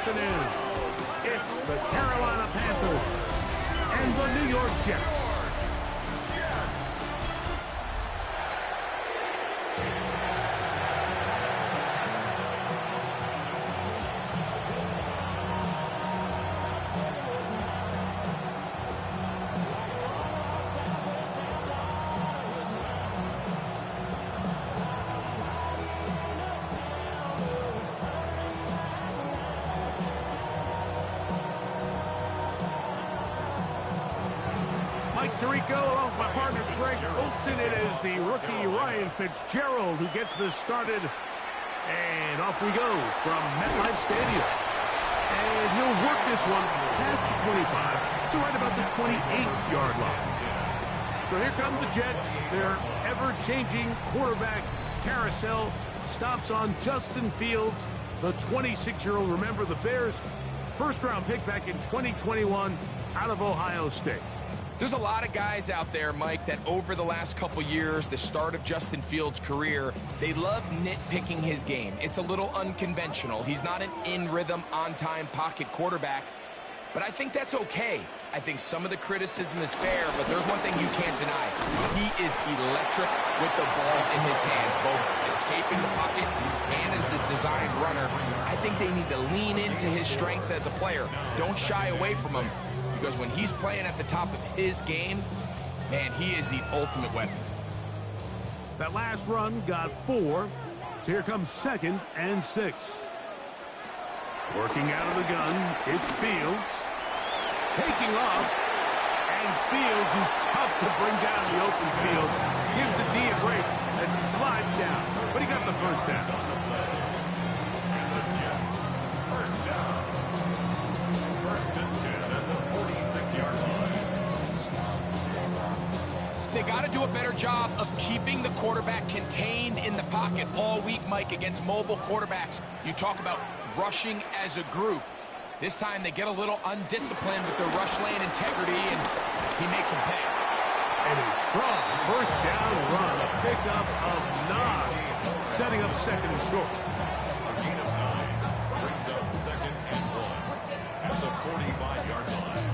afternoon. It's the Carolina Panthers and the New York Jets. Tirico, along with my partner Greg Olson. It is the rookie Ryan Fitzgerald who gets this started. And off we go from MetLife Stadium. And he'll work this one past the 25 to right about the 28-yard line. So here come the Jets. Their ever-changing quarterback carousel stops on Justin Fields, the 26-year-old. Remember, the Bears' first-round pick back in 2021 out of Ohio State. There's a lot of guys out there, Mike, that over the last couple years, the start of Justin Fields' career, they love nitpicking his game. It's a little unconventional. He's not an in-rhythm, on-time pocket quarterback, but I think that's okay. I think some of the criticism is fair, but there's one thing you can't deny. He is electric with the ball in his hands, both escaping the pocket and as a designed runner. I think they need to lean into his strengths as a player. Don't shy away from him. Because when he's playing at the top of his game, man, he is the ultimate weapon. That last run got 4. So here comes 2nd and 6. Working out of the gun, it's Fields. Taking off. And Fields is tough to bring down the open field. Gives the D a break as he slides down. But he got the first down. And the Jets, first down. First and 10 at the 46-yard line. They got to do a better job of keeping the quarterback contained in the pocket all week, Mike, against mobile quarterbacks. You talk about rushing as a group. This time they get a little undisciplined with their rush lane integrity, and he makes them pay. And a strong first down run, a pickup of 9, setting up 2nd and short. A gain of 9 brings up 2nd and 1 at the 45-yard line.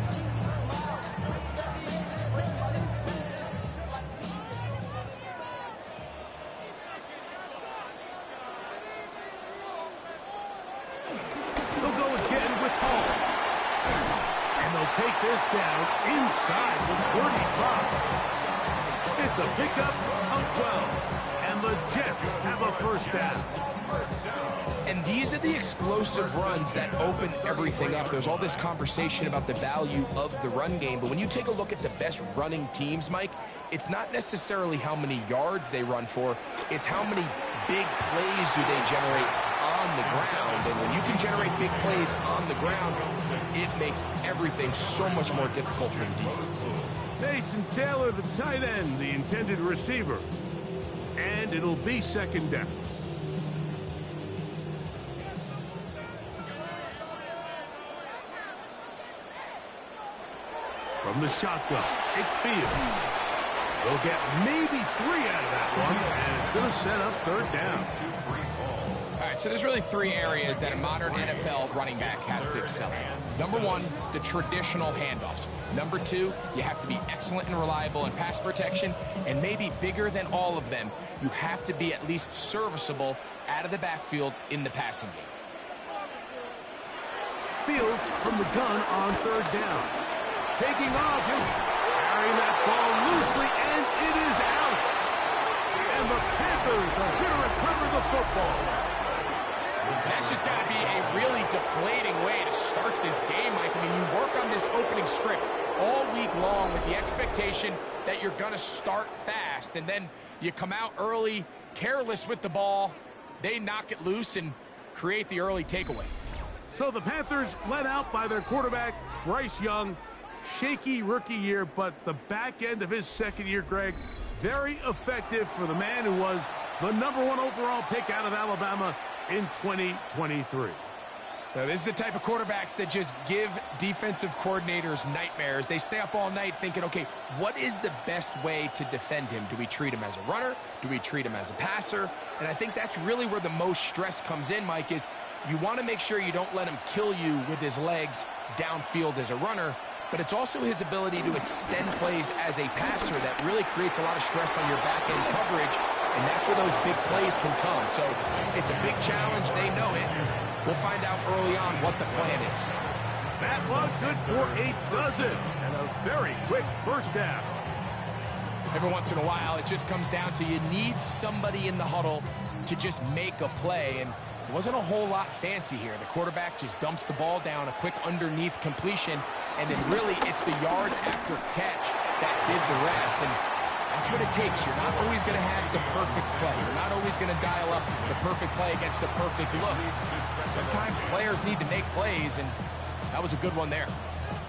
They'll go again with Hall. And they'll take this down inside the 45. It's a pickup of 12. And the Jets have a first down. And these are the explosive runs that open everything up. There's all this conversation about the value of the run game, but when you take a look at the best running teams, Mike, it's not necessarily how many yards they run for, it's how many big plays do they generate on the ground. And when you can generate big plays on the ground, it makes everything so much more difficult for the defense. Mason Taylor, the tight end, the intended receiver. And it'll be 2nd down. From the shotgun, it's Fields. They'll get maybe 3 out of that one, and it's going to set up 3rd down. All right, so there's really 3 areas that a modern NFL running back has to excel at. Number 1, the traditional handoffs. Number 2, you have to be excellent and reliable in pass protection, and maybe bigger than all of them, you have to be at least serviceable out of the backfield in the passing game. Fields from the gun on 3rd down. Taking off, he'll carry that ball loosely, and it is out. And the Panthers are going to recover the football. That's just got to be a really deflating way to start this game, Mike. I mean, you work on this opening script all week long with the expectation that you're going to start fast, and then you come out early, careless with the ball, they knock it loose and create the early takeaway. So the Panthers led out by their quarterback, Bryce Young. Shaky rookie year, but the back end of his 2nd year, Greg, very effective for the man who was the #1 overall pick out of Alabama in 2023. So this is the type of quarterbacks that just give defensive coordinators nightmares. They stay up all night thinking, okay, what is the best way to defend him? Do we treat him as a runner? Do we treat him as a passer? And I think that's really where the most stress comes in, Mike, is You want to make sure you don't let him kill you with his legs downfield as a runner, but it's also his ability to extend plays as a passer that really creates a lot of stress on your back-end coverage, and that's where those big plays can come. So it's a big challenge. They know it. We'll find out early on what the plan is. That one good for a dozen, and a very quick first down. Every once in a while, it just comes down to you need somebody in the huddle to just make a play, and it wasn't a whole lot fancy here. The quarterback just dumps the ball down, a quick underneath completion, and then really it's the yards after catch that did the rest, and that's what it takes. You're not always going to have the perfect play. You're not always going to dial up the perfect play against the perfect look. Sometimes players need to make plays, and that was a good one there.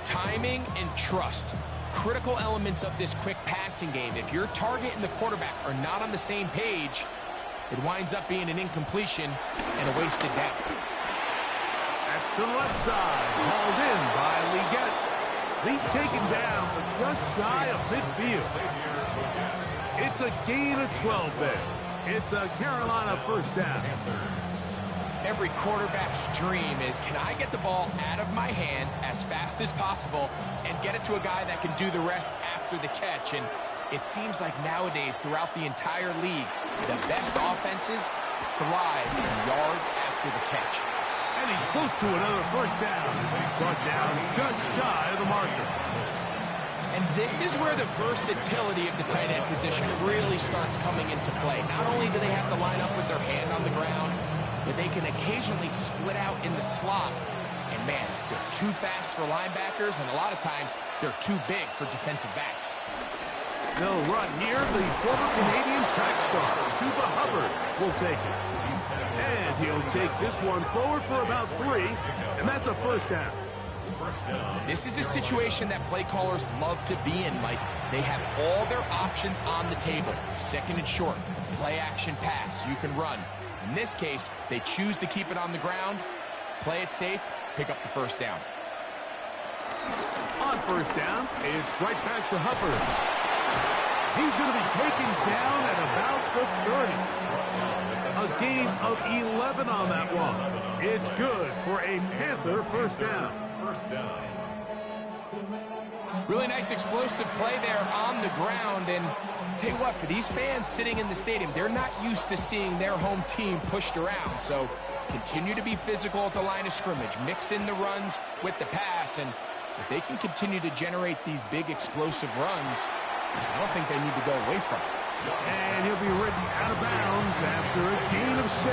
Timing and trust. Critical elements of this quick passing game. If your target and the quarterback are not on the same page, it winds up being an incompletion and a wasted down. That's to the left side. Hauled in by Leggett. He's taken down, but just shy of midfield. It's a gain of 12 there. It's a Carolina first down. Every quarterback's dream is, can I get the ball out of my hand as fast as possible and get it to a guy that can do the rest after the catch? And it seems like nowadays, throughout the entire league, the best offenses thrive in yards after the catch. And he's close to another first down as he's brought down just shy of the marker. And this is where the versatility of the tight end position really starts coming into play. Not only do they have to line up with their hand on the ground, but they can occasionally split out in the slot. And man, they're too fast for linebackers, and a lot of times they're too big for defensive backs. They'll run here. The former Canadian track star, Chuba Hubbard, will take it. And he'll take this one forward for about 3, and that's a first down. This is a situation that play callers love to be in, Mike. They have all their options on the table. Second and short, play action pass, you can run. In this case, they choose to keep it on the ground, play it safe, pick up the first down. On first down, it's right back to Hubbard. He's going to be taken down at about the 30. A gain of 11 on that one. It's good for a Panther first down. Really nice explosive play there on the ground, and tell you what, for these fans sitting in the stadium, they're not used to seeing their home team pushed around, so continue to be physical at the line of scrimmage, mix in the runs with the pass, and if they can continue to generate these big explosive runs, I don't think they need to go away from it. And he'll be ridden out of bounds after a gain of 6.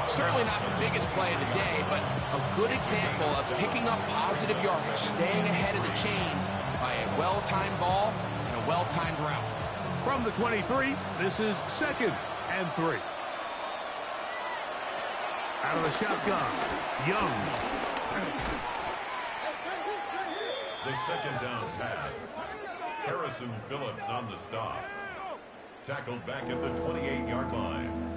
Certainly not the biggest play of the day, but a good example of picking up positive yardage, staying ahead of the chains by a well-timed ball and a well-timed route. From the 23, this is 2nd and 3. Out of the shotgun, Young. The second down pass. Harrison Phillips on the stop. Tackled back at the 28-yard line.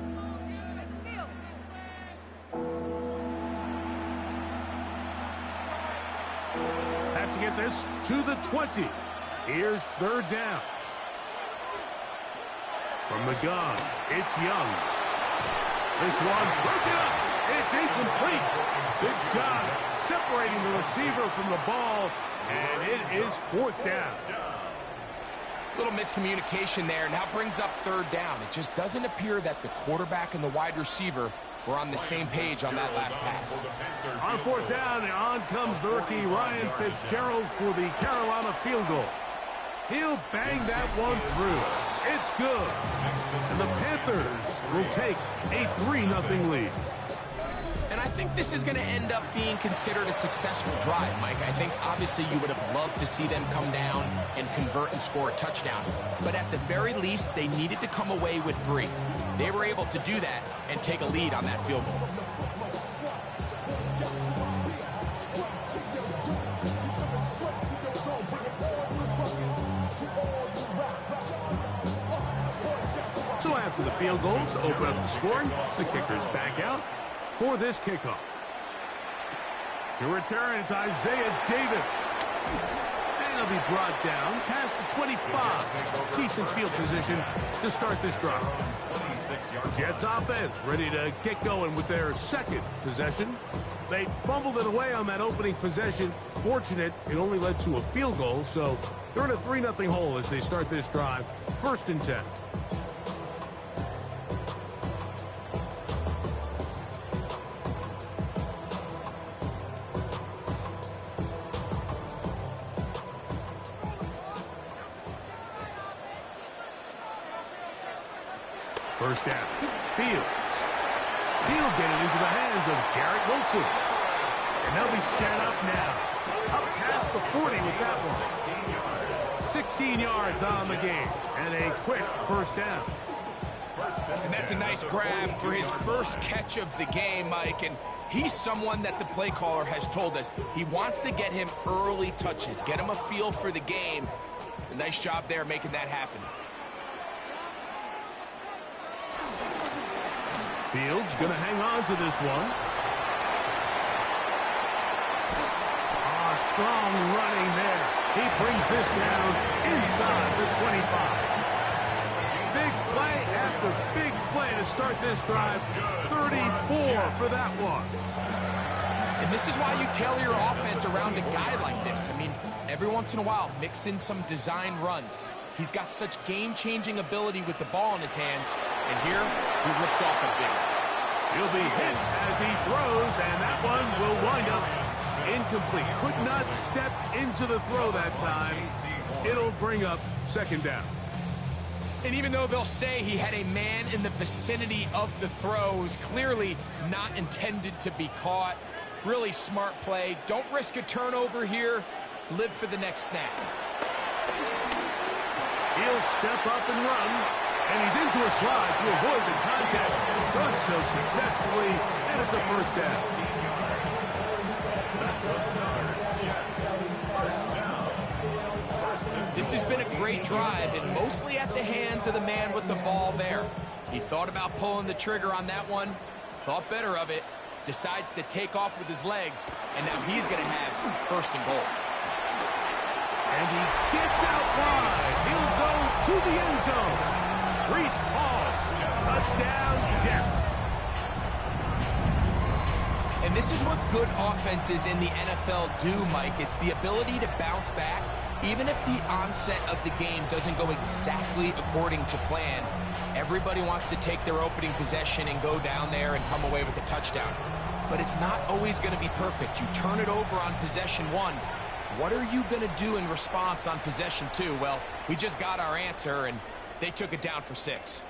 Have to get this to the 20. Here's 3rd down. From the gun, it's Young. This one broken up. It's incomplete. Good job separating the receiver from the ball, and it is 4th down. Little miscommunication there. Now brings up 3rd down. It just doesn't appear that the quarterback and the wide receiver were on the same page on that last pass. On 4th down, on comes the rookie Ryan Fitzgerald for the Carolina field goal. He'll bang that one through. It's good. And the Panthers will take a 3-0 lead. And I think this is going to end up being considered a successful drive, Mike. I think obviously you would have loved to see them come down and convert and score a touchdown. But at the very least, they needed to come away with 3. They were able to do that and take a lead on that field goal. So after the field goal to open up the scoring, the kicker's back out for this kickoff. To return, it's Isaiah Davis. And they'll be brought down past the 25. Decent field position to start this drive. Jets offense ready to get going with their second possession. They fumbled it away on that opening possession. Fortunate, it only led to a field goal, so they're in a 3-0 hole as they start this drive. 1st and 10. First down. Fields. He'll get it into the hands of Garrett Wilson. And they'll be set up now. Up past the 40 with that one. 16 yards on the game. And a quick first down. And that's a nice grab for his first catch of the game, Mike. And he's someone that the play caller has told us he wants to get him early touches, get him a feel for the game. A nice job there making that happen. Fields going to hang on to this one. Strong running there. He brings this down inside the 25. Big play after big play to start this drive. 34 for that one. And this is why you tailor your offense around a guy like this. I mean, every once in a while, mix in some design runs. He's got such game-changing ability with the ball in his hands. And here, he rips off a big one. He'll be hit as he throws, and that one will wind up incomplete. Could not step into the throw that time. It'll bring up 2nd down. And even though they'll say he had a man in the vicinity of the throw, it was clearly not intended to be caught. Really smart play. Don't risk a turnover here. Live for the next snap. He'll step up and run, and he's into a slide to avoid the contact. Does so successfully, and it's a first down. This has been a great drive, and mostly at the hands of the man with the ball there. He thought about pulling the trigger on that one, thought better of it, decides to take off with his legs, and now he's going to have 1st and goal. And he gets out wide. He'll go to the end zone. Reese Paul's touchdown, Jets. And this is what good offenses in the NFL do, Mike. It's the ability to bounce back, even if the onset of the game doesn't go exactly according to plan. Everybody wants to take their opening possession and go down there and come away with a touchdown. But it's not always going to be perfect. You turn it over on possession 1. What are you going to do in response on possession 2? Well, we just got our answer, and they took it down for 6.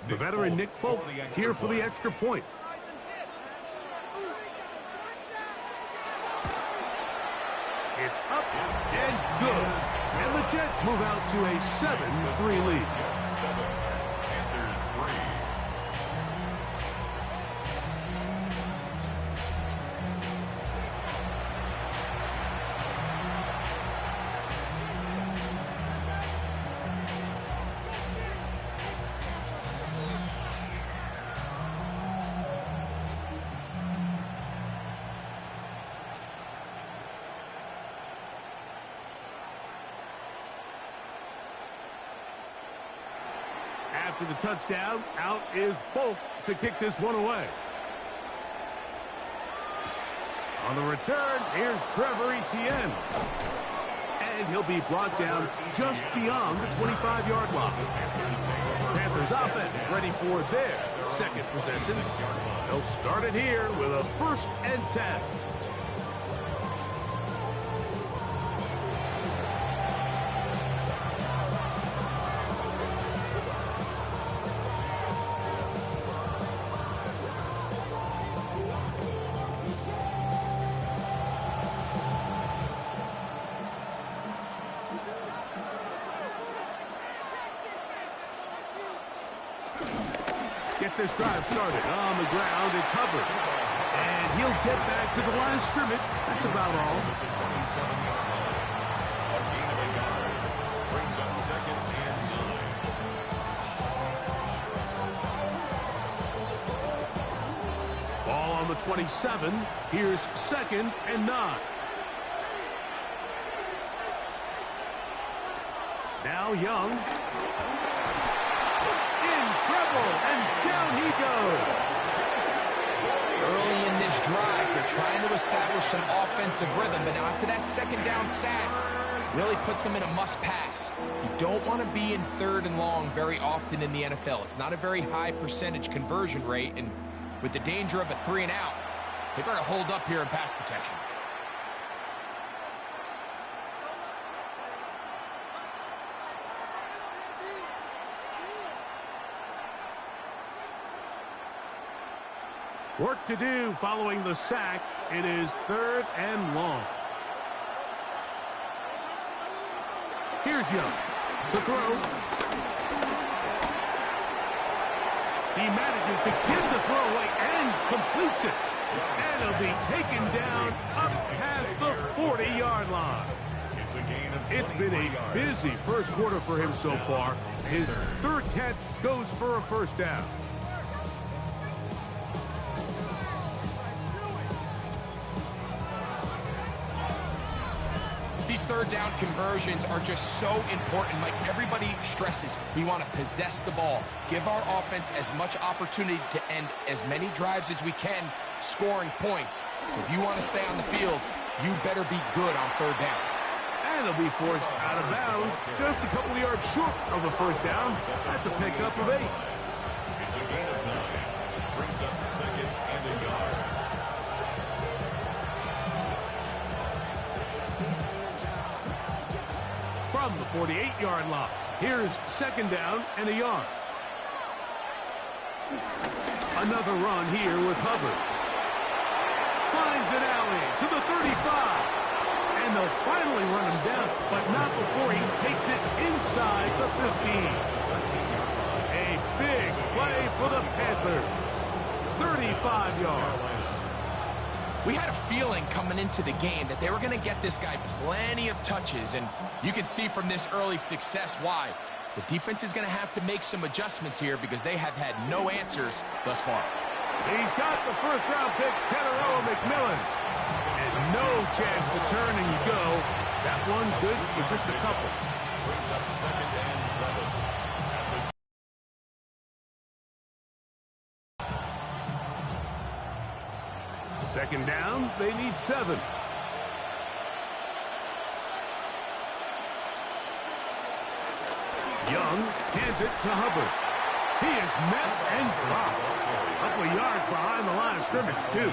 The veteran Nick Folk here for the extra point. It's up and good. And the Jets move out to a 7-3 lead. Panthers 3. After the touchdown, out is Folk to kick this one away. On the return, here's Trevor Etienne. And he'll be brought down just beyond the 25-yard line. Panthers offense ready for their second possession. They'll start it here with a 1st and 10. Get this drive started. On the ground, it's Hubbard. And he'll get back to the line of scrimmage. That's about all. Brings up 2nd and 9. Ball on the 27. Here's 2nd and 9. Now Young. In trouble, and down he goes. Early in this drive, they're trying to establish some offensive rhythm, but now after that 2nd down sack, really puts them in a must-pass. You don't want to be in 3rd and long very often in the NFL. It's not a very high percentage conversion rate, and with the danger of a 3 and out, they better hold up here in pass protection. Work to do following the sack. It is 3rd and long. Here's Young to throw. He manages to get the throw away and completes it. And he'll be taken down up past the 40-yard line. It's been a busy first quarter for him so far. His 3rd catch goes for a 1st down. These 3rd down conversions are just so important, Mike. Everybody stresses we want to possess the ball, give our offense as much opportunity to end as many drives as we can, scoring points. So if you want to stay on the field, you better be good on 3rd down. And he'll be forced out of bounds just a couple of yards short of a 1st down. That's a pickup of 8. It's a gain of 9. Brings up 2nd and a yard. From the 48-yard line, here's 2nd down and a yard. Another run here with Hubbard. Finds an alley to the 35. And they'll finally run him down, but not before he takes it inside the 15. A big play for the Panthers. 35 yards. We had a feeling coming into the game that they were going to get this guy plenty of touches, and you can see from this early success why. The defense is going to have to make some adjustments here because they have had no answers thus far. He's got the 1st-round pick, Teteroa McMillan. And no chance to turn and go. That one good for just a couple. Brings up 2nd and 7. 2nd down, they need 7. Young hands it to Hubbard. He is met and dropped. A couple of yards behind the line of scrimmage, too.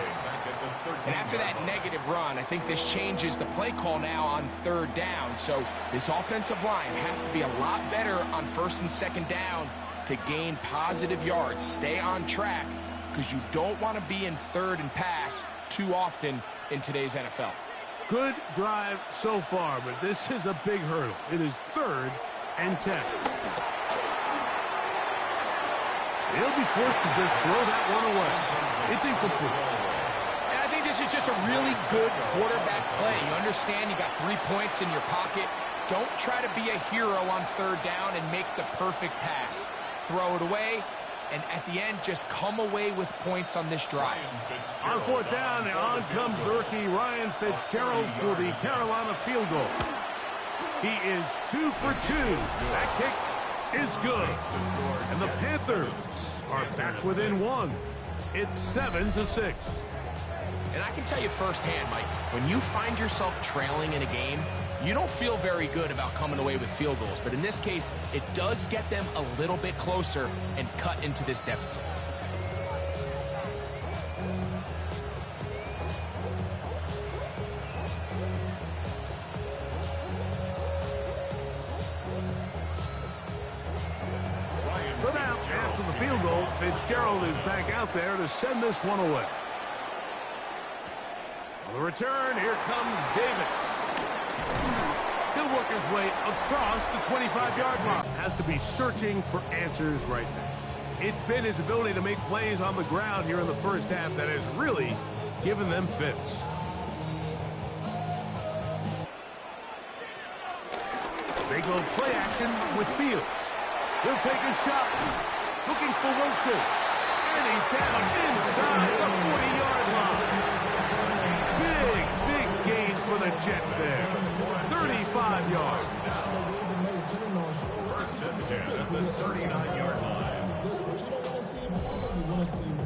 And after that negative run, I think this changes the play call now on 3rd down. So this offensive line has to be a lot better on 1st and 2nd down to gain positive yards. Stay on track because you don't want to be in 3rd and pass too often in today's NFL. Good drive so far, but this is a big hurdle. It is 3rd and 10. He'll be forced to just throw that one away. It's incomplete. And I think this is just a really good quarterback play. You understand you got 3 points in your pocket. Don't try to be a hero on 3rd down and make the perfect pass. Throw it away, and at the end, just come away with points on this drive. On 4th down, on comes the rookie Ryan Fitzgerald for the Carolina field goal. He is 2 for 2. That kick is good. And the Panthers are back within 1. It's 7-6. And I can tell you firsthand, Mike, when you find yourself trailing in a game, you don't feel very good about coming away with field goals. But in this case, it does get them a little bit closer and cut into this deficit. So now, after the field goal, Fitzgerald is back out there to send this one away. On the return, here comes Davis. He'll work his way across the 25-yard line. Has to be searching for answers right now. It's been his ability to make plays on the ground here in the first half that has really given them fits. They go play action with Fields. He'll take a shot. Looking for Wilson. And he's down inside the 40-yard line. the Jets there. 35 yards. First and 10 at the 39-yard line.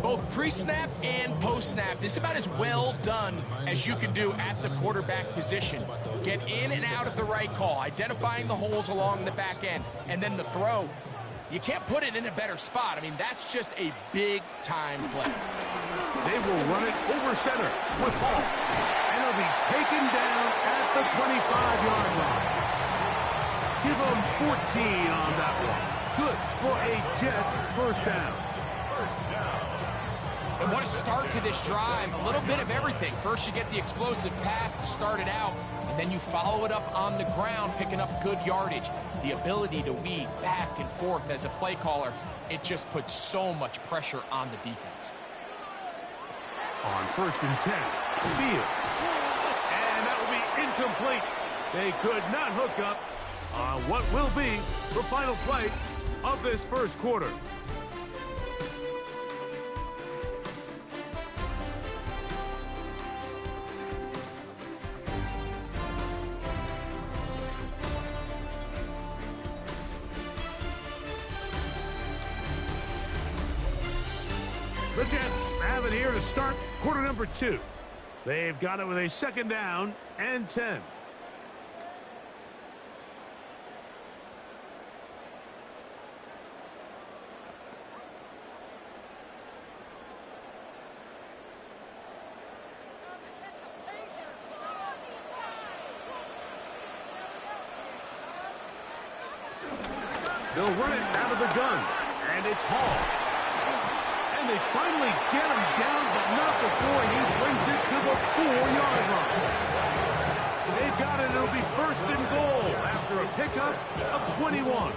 Both pre-snap and post-snap, this is about as well done as you can do at the quarterback position. Get in and out of the right call, identifying the holes along the back end, and then the throw. You can't put it in a better spot. I mean, that's just a big-time play. They will run it over center with Hall. And it'll be taken down at the 25-yard line. Give them 14 on that one. Good for a Jets first down. And what a start to this drive. A little bit of everything. First, you get the explosive pass to start it out, and then you follow it up on the ground, picking up good yardage. The ability to weave back and forth as a play caller, it just puts so much pressure on the defense. On first and 10, Fields. And that will be incomplete. They could not hook up on what will be the final play of this first quarter. The Jets have it here to start quarter number 2. They've got it with a second down and 10. They'll run it out of the gun, and it's Hall. And they finally get him down, but not before he brings it to the 4-yard line. They've got it. It'll be first and goal after a pickup of 21.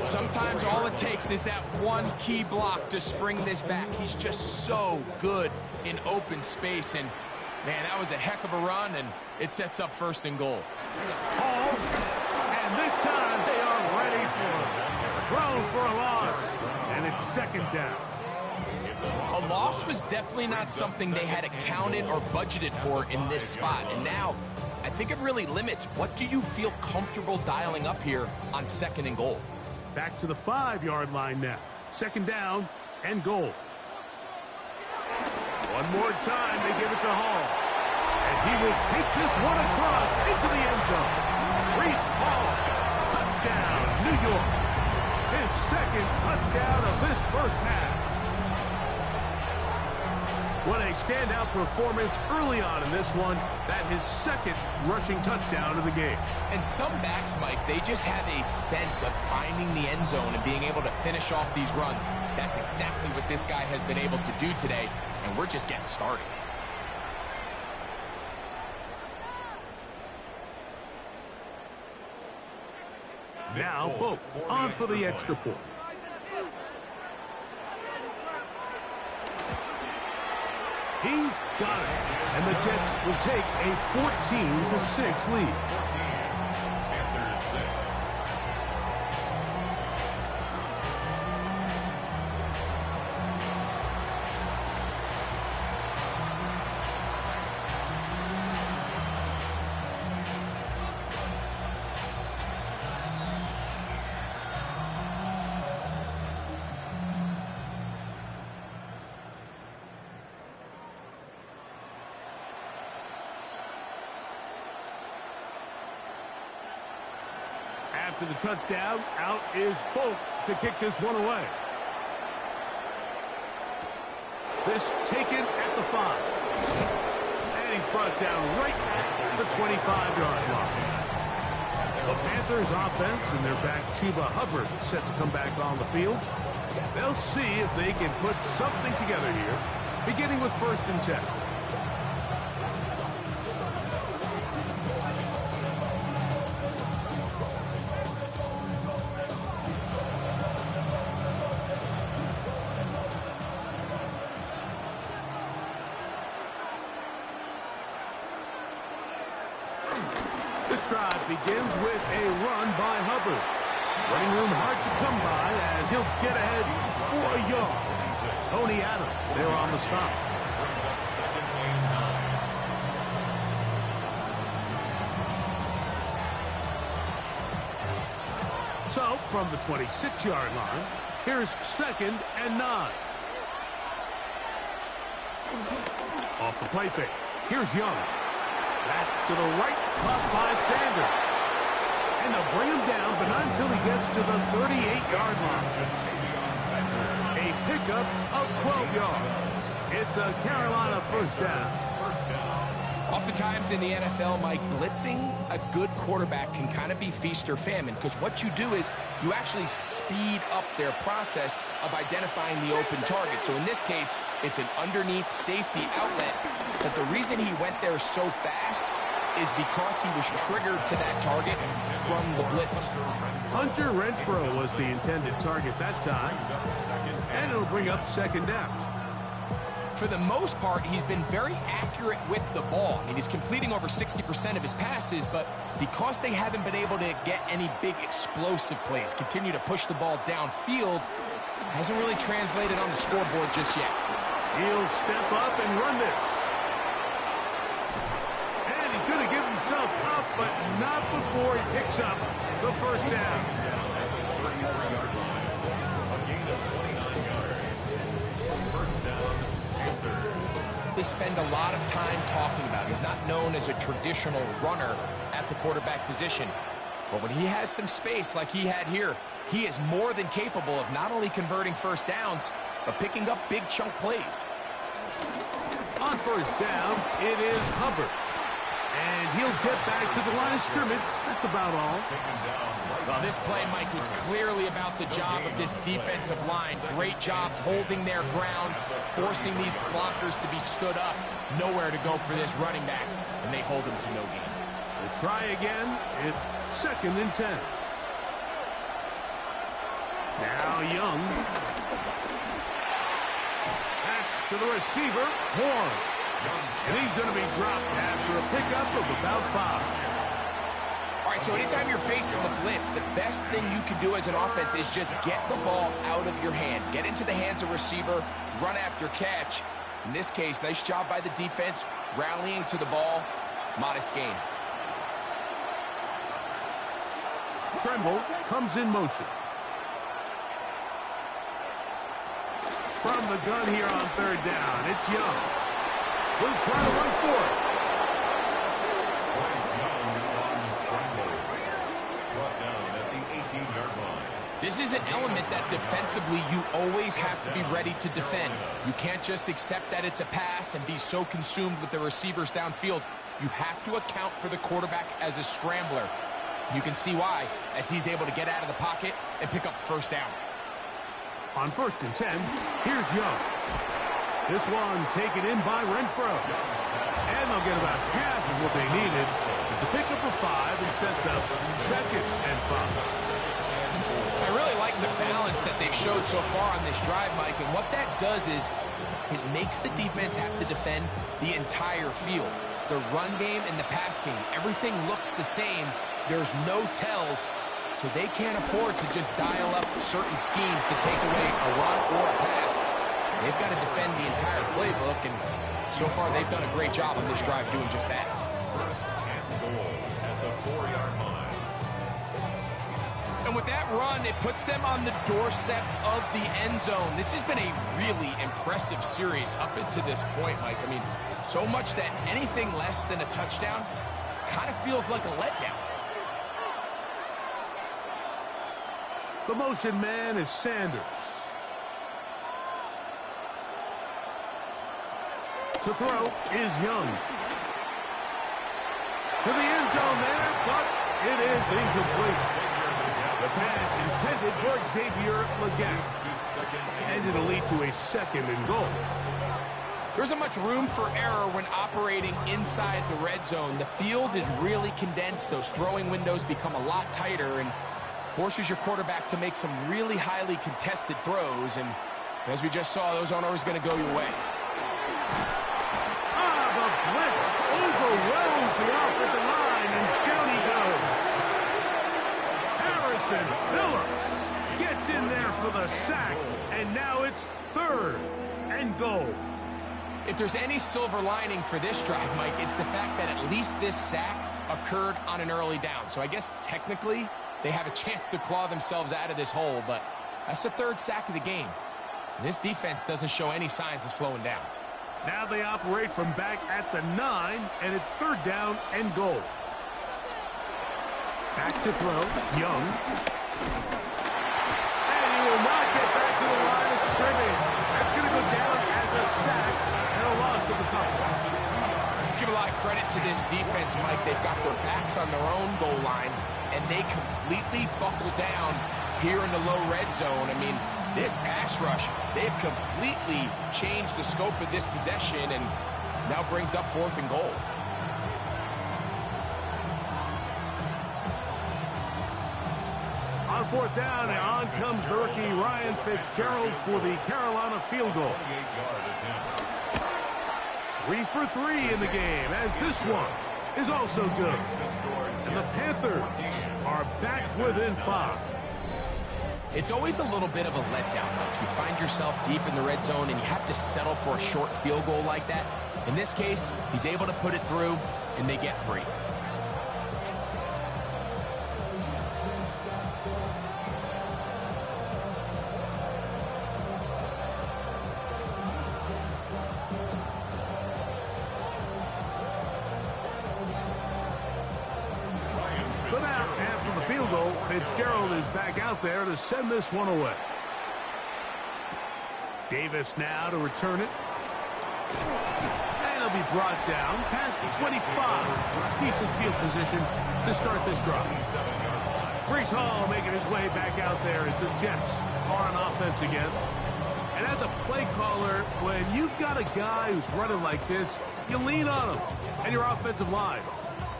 Sometimes all it takes is that one key block to spring this back. He's just so good in open space. And, man, that was a heck of a run, and it sets up first and goal. Hall, and this time they are ready for it. Thrown for a loss, and it's second down. A loss was definitely not something they had accounted or budgeted for in this spot. And now, I think it really limits what do you feel comfortable dialing up here on second and goal. Back to the 5-yard line now. Second down and goal. One more time, they give it to Hall. And he will take this one across into the end zone. Reese Hall, touchdown, New York. His second touchdown of this first half. What a standout performance early on in this one. That his second rushing touchdown of the game. And some backs, Mike, they just have a sense of finding the end zone and being able to finish off these runs. That's exactly what this guy has been able to do today, and we're just getting started. Now, Folk, on for the extra point. He's got it. And the Jets will take a 14-6 lead. Panthers 6. After the touchdown, out is Folk to kick this one away. This taken at the 5. And he's brought down right at the 25-yard line. The Panthers offense and their back Chuba Hubbard set to come back on the field. They'll see if they can put something together here, beginning with first and 10. This drive begins with a run by Hubbard. Running room hard to come by as he'll get ahead for a yard. Tony Adams there on the stop. So, from the 26-yard line, here's 2nd and 9. Off the play fake. Here's Young. That's to the right, caught by Sanders. And they'll bring him down, but not until he gets to the 38-yard line. A pickup of 12 yards. It's a Carolina first down. Oftentimes in the NFL, Mike, blitzing a good quarterback can kind of be feast or famine, because what you do is you actually speed up their process of identifying the open target. So in this case, it's an underneath safety outlet, but the reason he went there so fast is because he was triggered to that target from the blitz. Hunter Renfrow was the intended target that time, and it'll bring up 2nd down. For the most part, he's been very accurate with the ball. I mean, he's completing over 60% of his passes, but because they haven't been able to get any big explosive plays, continue to push the ball downfield, hasn't really translated on the scoreboard just yet. He'll step up and run this. And he's going to give himself up, but not before he picks up the first down. They spend a lot of time talking about. He's not known as a traditional runner at the quarterback position. But when he has some space like he had here, he is more than capable of not only converting first downs, but picking up big chunk plays. On first down, it is Hubbard. And he'll get back to the line of scrimmage. That's about all. Well, this play, Mike, was clearly about the job of this defensive line. Great job holding their ground, forcing these blockers to be stood up. Nowhere to go for this running back, and they hold him to no gain. We'll try again. It's 2nd and 10. Now Young. That's to the receiver, Horn. And he's going to be dropped after a pickup of about 5. All right, so anytime you're facing the blitz, the best thing you can do as an offense is just get the ball out of your hand. Get into the hands of receiver, run after catch. In this case, nice job by the defense, rallying to the ball. Modest gain. Tremble comes in motion. From the gun here on 3rd down, it's Young. We'll try to run for it. This is an element that defensively you always have to be ready to defend. You can't just accept that it's a pass and be so consumed with the receivers downfield. You have to account for the quarterback as a scrambler. You can see why, as he's able to get out of the pocket and pick up the first down. On 1st and 10, here's Young. This one taken in by Renfrow. And they'll get about half of what they needed. It's a pickup of 5 and sets up 2nd and 5. I really like the balance that they've showed so far on this drive, Mike, and what that does is it makes the defense have to defend the entire field. The run game and the pass game, everything looks the same. There's no tells, so they can't afford to just dial up certain schemes to take away a run or a pass. They've got to defend the entire playbook, and so far they've done a great job on this drive doing just that. First and goal at the 4-yard line. And with that run, it puts them on the doorstep of the end zone. This has been a really impressive series up until this point, Mike. I mean, so much that anything less than a touchdown kind of feels like a letdown. The motion man is Sanders. To throw is Young. To the end zone there, but it is incomplete. The pass intended for Xavier Legette. And it'll lead to a 2nd and goal. There isn't much room for error when operating inside the red zone. The field is really condensed. Those throwing windows become a lot tighter and forces your quarterback to make some really highly contested throws. And as we just saw, those aren't always going to go your way. The blitz overwhelms the offensive line, and down he goes. Harrison Phillips gets in there for the sack, and now it's 3rd and goal. If there's any silver lining for this drive, Mike, it's the fact that at least this sack occurred on an early down. So I guess technically they have a chance to claw themselves out of this hole, but that's the third sack of the game. And this defense doesn't show any signs of slowing down. Now they operate from back at the 9, and it's third down and goal. Back to throw, Young. And he will not get back to the line of scrimmage. That's going to go down as a sack and a loss of the couple. Let's give a lot of credit to this defense, Mike. They've got their backs on their own goal line, and they completely buckle down here in the low red zone. I mean, this pass rush, they've completely changed the scope of this possession and now brings up 4th and goal. On 4th down, and on comes the rookie Ryan Fitzgerald for the Carolina field goal. 3 for 3 in the game, as this one is also good. And the Panthers are back within 5. It's always a little bit of a letdown. Like, you find yourself deep in the red zone and you have to settle for a short field goal like that. In this case, he's able to put it through, and they get 3. So now, after the field goal, Fitzgerald is back out there to send this one away. Davis now to return it. And he'll be brought down past the 25. Decent field position to start this drive. Breece Hall making his way back out there as the Jets are on offense again. And as a play caller, when you've got a guy who's running like this, you lean on him and your offensive line.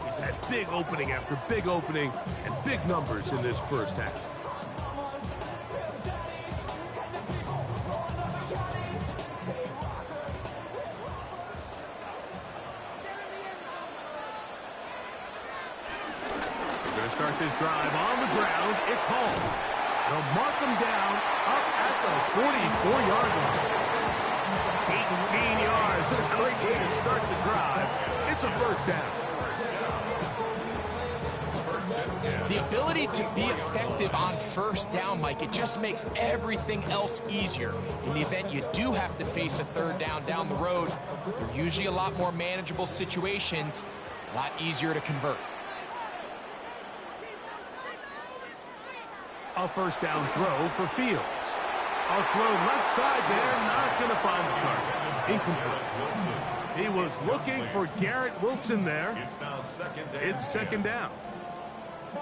He's had big opening after big opening and big numbers in this first half. We're going to start this drive on the ground. It's Hall. They'll mark him down up at the 44-yard line. 18 yards. A great way to start the drive. It's a first down. The ability to be effective on first down, Mike, it just makes everything else easier. In the event you do have to face a third down the road, they're usually a lot more manageable situations, a lot easier to convert. A first down throw for Fields. A throw left side there, not going to find the target. Incomplete. He was looking for Garrett Wilson there. It's second down.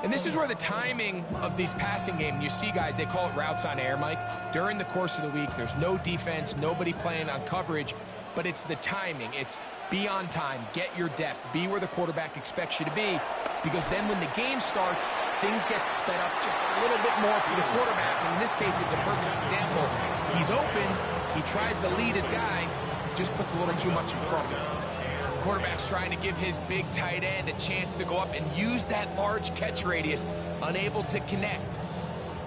And this is where the timing of these passing games, you see guys, they call it routes on air, Mike. During the course of the week, there's no defense, nobody playing on coverage, but it's the timing. It's be on time, get your depth, be where the quarterback expects you to be, because then when the game starts, things get sped up just a little bit more for the quarterback. And in this case, it's a perfect example. He's open, he tries to lead his guy, just puts a little too much in front of him. Quarterback's trying to give his big tight end a chance to go up and use that large catch radius, unable to connect.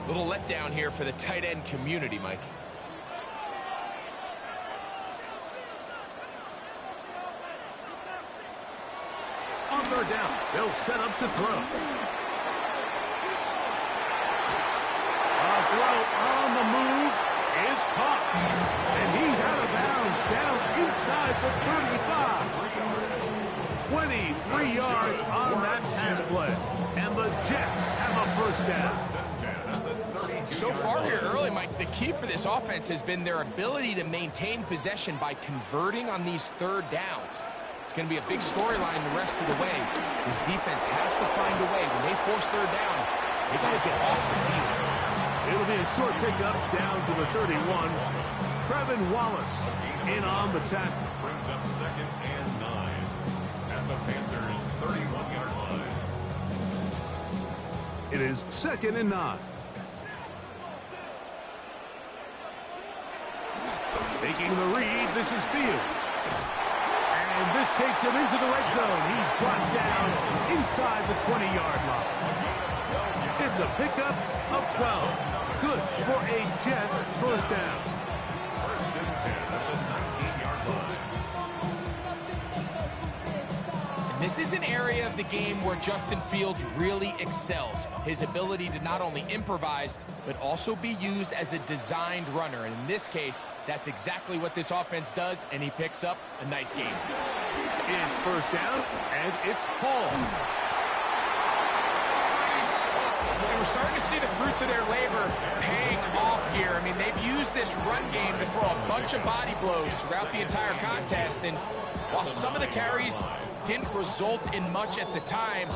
Little letdown here for the tight end community, Mike. On third down, they'll set up to throw. A throw on the move is caught. And he's out of bounds, down inside the 35. 23 yards on that pass play. And the Jets have a first down. So far here early, Mike, the key for this offense has been their ability to maintain possession by converting on these third downs. It's going to be a big storyline the rest of the way. This defense has to find a way. When they force third down, they got to get off the field. It'll be a short pickup down to the 31. Trevin Wallace in on the tackle. Brings up 2nd and 9 at the Panthers' 31-yard line. It is 2nd and 9. Making the read, this is Fields. And this takes him into the red zone. He's brought down inside the 20-yard line. It's a pickup of 12. Good for a Jets first down. 1st and 10 at the 19-yard line. And This is an area of the game where Justin Fields really excels. His ability to not only improvise, but also be used as a designed runner. And in this case, that's exactly what this offense does, and he picks up a nice game. It's first down, and it's Hall. And we're starting to see the fruits of their labor paying off here. I mean, they've used this run game to throw a bunch of body blows throughout the entire contest. And while some of the carries didn't result in much at the time,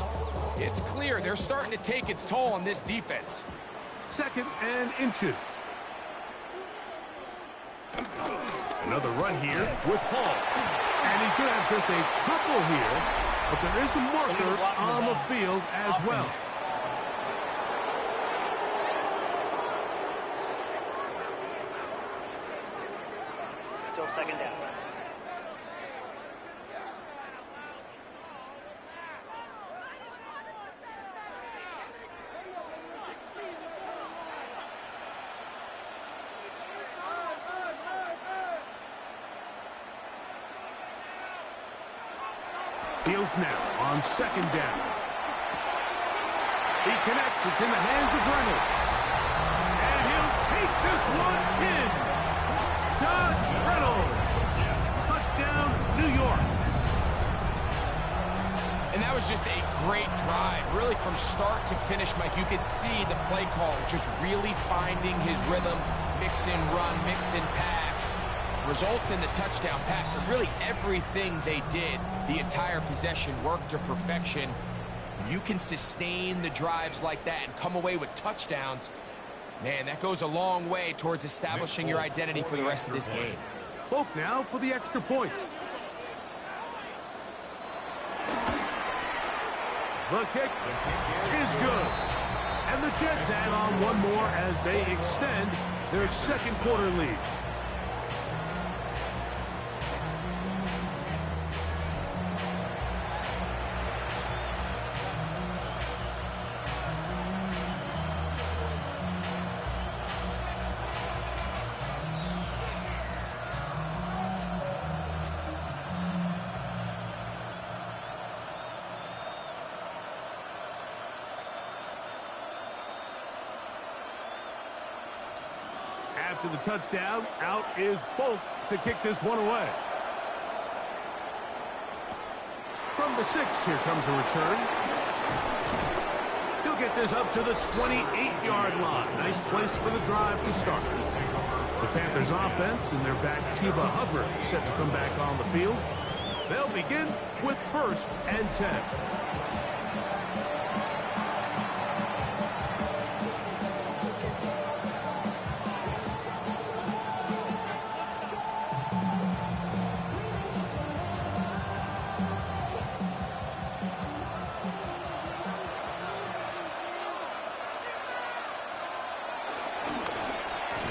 it's clear they're starting to take its toll on this defense. 2nd and inches. Another run here with Hall. And he's going to have just a couple here, but there is a marker on the field as well. Still 2nd down. Fields now on 2nd down. He connects. It's in the hands of Reynolds. And he'll take this one in. Josh Reynolds. Touchdown, New York. And that was just a great drive. Really, from start to finish, Mike, you could see the play caller just really finding his rhythm. Mix in run, mix in pass. Results in the touchdown pass, but really everything they did, the entire possession worked to perfection. When you can sustain the drives like that and come away with touchdowns, man, that goes a long way towards establishing your identity for the rest of this game. Both now for the extra point. The kick is good. And the Jets add on one more as they extend their 2nd quarter lead. After the touchdown, out is Folk to kick this one away. From the 6, here comes a return. He'll get this up to the 28-yard line. Nice place for the drive to start. The Panthers offense and their back Chuba Hubbard set to come back on the field. They'll begin with 1st and 10.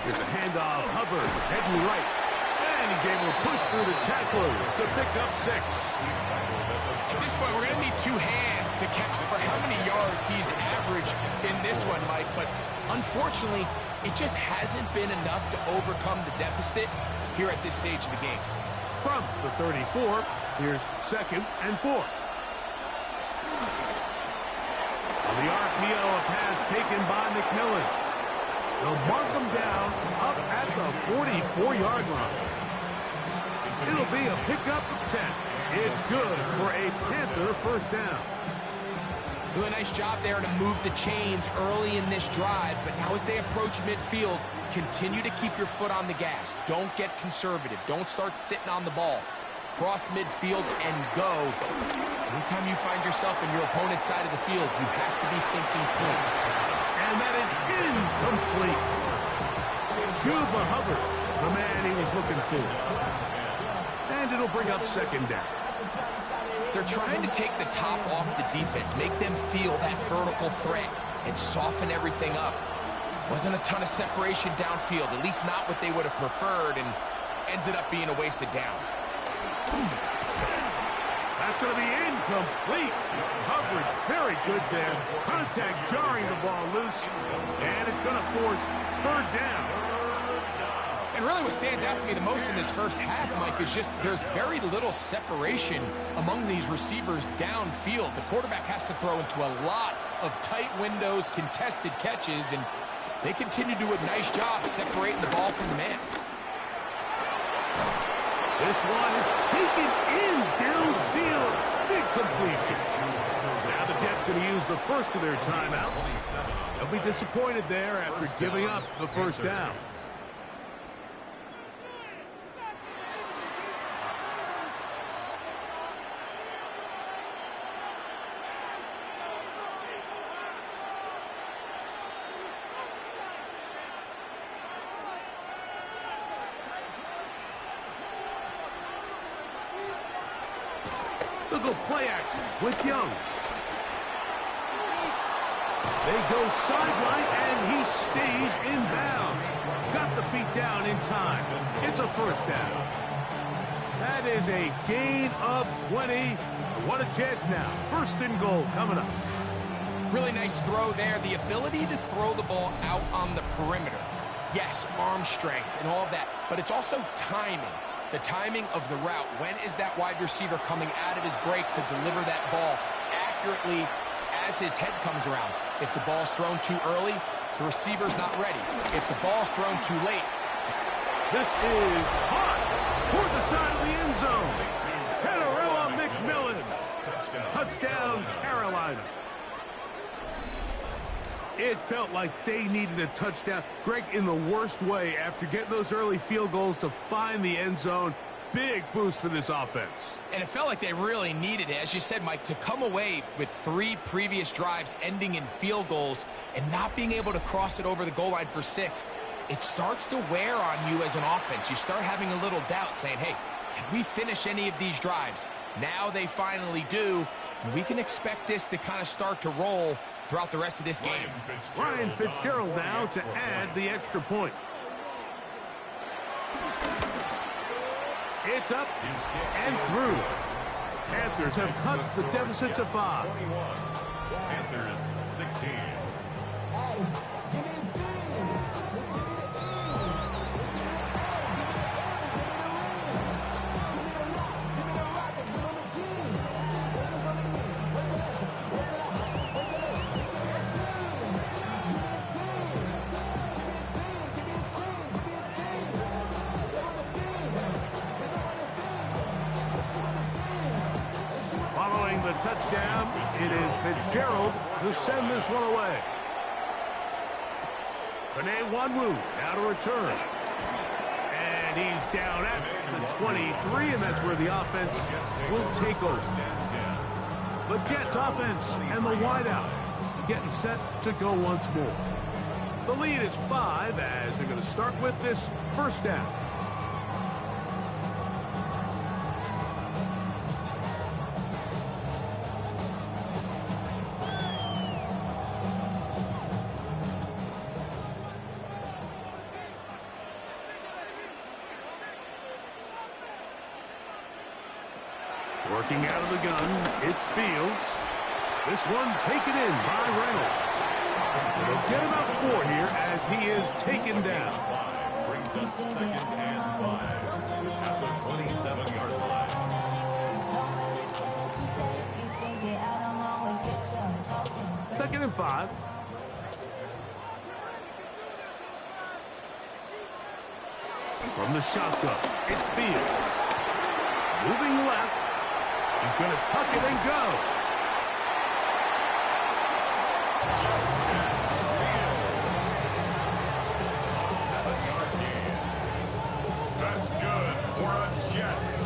Here's a handoff. Hubbard heading right. And he's able to push through the tacklers to pick up 6. At this point, we're going to need 2 hands to catch for how many yards he's averaged in this one, Mike. But unfortunately, it just hasn't been enough to overcome the deficit here at this stage of the game. From the 34, here's 2nd and 4. On the RPO, a pass taken by McMillan. They'll mark them down up at the 44-yard line. It'll be a pickup of 10. It's good for a Panther 1st down. Do a nice job there to move the chains early in this drive, but now as they approach midfield, continue to keep your foot on the gas. Don't get conservative. Don't start sitting on the ball. Cross midfield and go. Anytime you find yourself in your opponent's side of the field, you have to be thinking points. And that is incomplete. Chuba Hubbard, the man he was looking for. And it'll bring up 2nd down. They're trying to take the top off the defense, make them feel that vertical threat, and soften everything up. Wasn't a ton of separation downfield, at least not what they would have preferred, and ends it up being a wasted down. That's going to be incomplete. Hubbard very good there. Contact jarring the ball loose. And it's going to force 3rd down. And And really what stands out to me the most in this first half, Mike, is just there's very little separation among these receivers downfield. The quarterback has to throw into a lot of tight windows, contested catches, and they continue to do a nice job separating the ball from the man. This one is taken in downfield. Big completion. Now the Jets going to use the first of their timeouts. They'll be disappointed there after giving up the first down. They'll go play action with Young. They go sideline, and he stays in bounds. Got the feet down in time. It's a first down. That is a gain of 20. What a chance now. First and goal coming up. Really nice throw there. The ability to throw the ball out on the perimeter. Yes, arm strength and all of that, but it's also timing. The timing of the route. When is that wide receiver coming out of his break to deliver that ball accurately as his head comes around? If the ball's thrown too early, the receiver's not ready. If the ball's thrown too late. This is hot toward the side of the end zone. Tenarella McMillan. Touchdown, Carolina. It felt like they needed a touchdown. Greg, in the worst way, after getting those early field goals to find the end zone. Big boost for this offense. And it felt like they really needed it, as you said, Mike, to come away with 3 previous drives ending in field goals and not being able to cross it over the goal line for 6. It starts to wear on you as an offense. You start having a little doubt saying, hey, can we finish any of these drives? Now they finally do. And we can expect this to kind of start to roll throughout the rest of this game. Ryan Fitzgerald now to add the extra point. It's up and through. Panthers have cut the deficit to 5. Panthers 16. The touchdown, it is Fitzgerald to send this one away. Panay Wanwu now to return. And he's down at the 23, and that's where the offense will take over. The Jets offense and the wideout getting set to go once more. The lead is 5 as they're going to start with this first down. Working out of the gun, it's Fields. This one taken in by Reynolds. They'll get about 4 here as he is taken down. Brings us 2nd and 5 at the 27-yard line. Second and 5. From the shotgun, it's Fields. Moving left. He's going to tuck it and go. That's good for a Jets.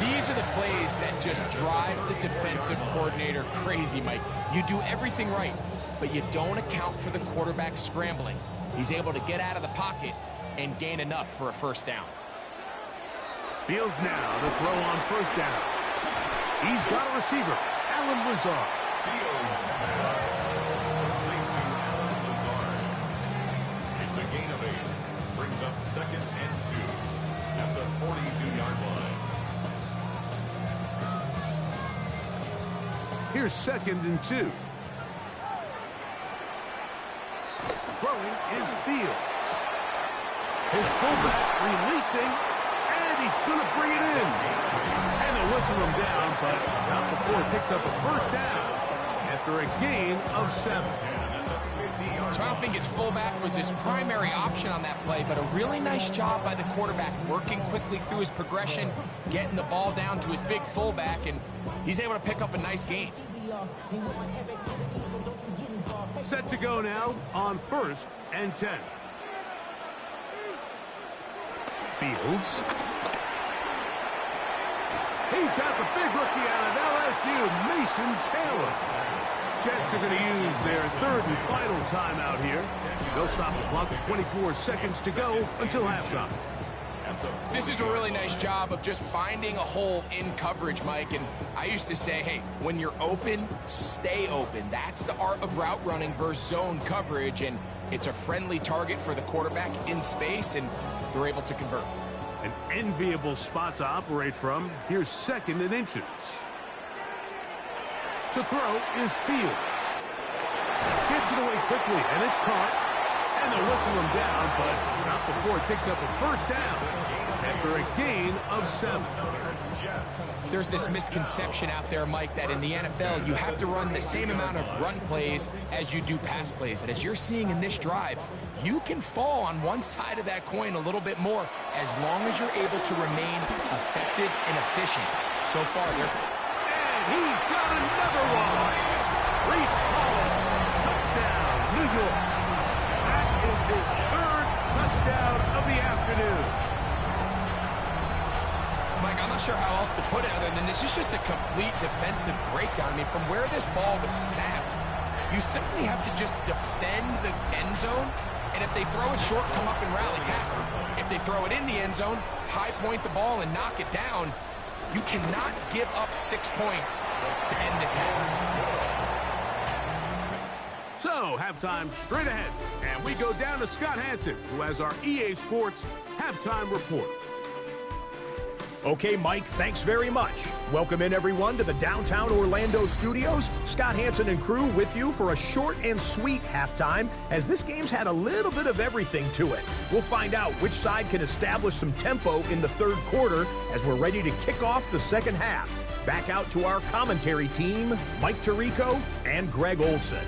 These are the plays that just drive the defensive coordinator crazy, Mike. You do everything right, but you don't account for the quarterback scrambling. He's able to get out of the pocket and gain enough for a first down. Fields now to throw on first down. He's got a receiver, Alan Lazard. Fields pass. Complete to Alan Lazard. It's a gain of 8. Brings up 2nd and 2 at the 42-yard line. Here's 2nd and 2. Throwing is Fields. His fullback releasing, and he's going to bring it in. And they'll whistle him down, but not before he picks up a first down after a gain of 7. So I don't think his fullback was his primary option on that play, but a really nice job by the quarterback working quickly through his progression, getting the ball down to his big fullback, and he's able to pick up a nice gain. Set to go now on 1st and 10. Fields. He's got the big rookie out of LSU, Mason Taylor. Jets are going to use their 3rd and final timeout here. They'll stop the clock with 24 seconds to go until halftime. This is a really nice job of just finding a hole in coverage, Mike. And I used to say, hey, when you're open, stay open. That's the art of route running versus zone coverage. And it's a friendly target for the quarterback in space, and they're able to convert. An enviable spot to operate from. Here's 2nd and inches. To throw is Fields. Gets it away quickly, and it's caught. And they'll whistle him down, but not before it picks up a first down after a gain of 7. There's this misconception out there, Mike, that in the NFL you have to run the same amount of run plays as you do pass plays. And as you're seeing in this drive, you can fall on one side of that coin a little bit more as long as you're able to remain effective and efficient. So far, they're... And he's got another one. Reese Hall, touchdown, New York. That is his 3rd touchdown of the afternoon. Mike, I'm not sure how else to put it other than this is just a complete defensive breakdown. I mean, from where this ball was snapped, you simply have to just defend the end zone, and if they throw it short, come up and rally tackle. If they throw it in the end zone, high point the ball and knock it down. You cannot give up 6 points to end this half. So, halftime straight ahead, and we go down to Scott Hansen, who has our EA Sports halftime report. Okay, Mike, thanks very much. Welcome in, everyone, to the downtown Orlando studios. Scott Hansen and crew with you for a short and sweet halftime, as this game's had a little bit of everything to it. We'll find out which side can establish some tempo in the 3rd quarter as we're ready to kick off the 2nd half. Back out to our commentary team, Mike Tirico and Greg Olson.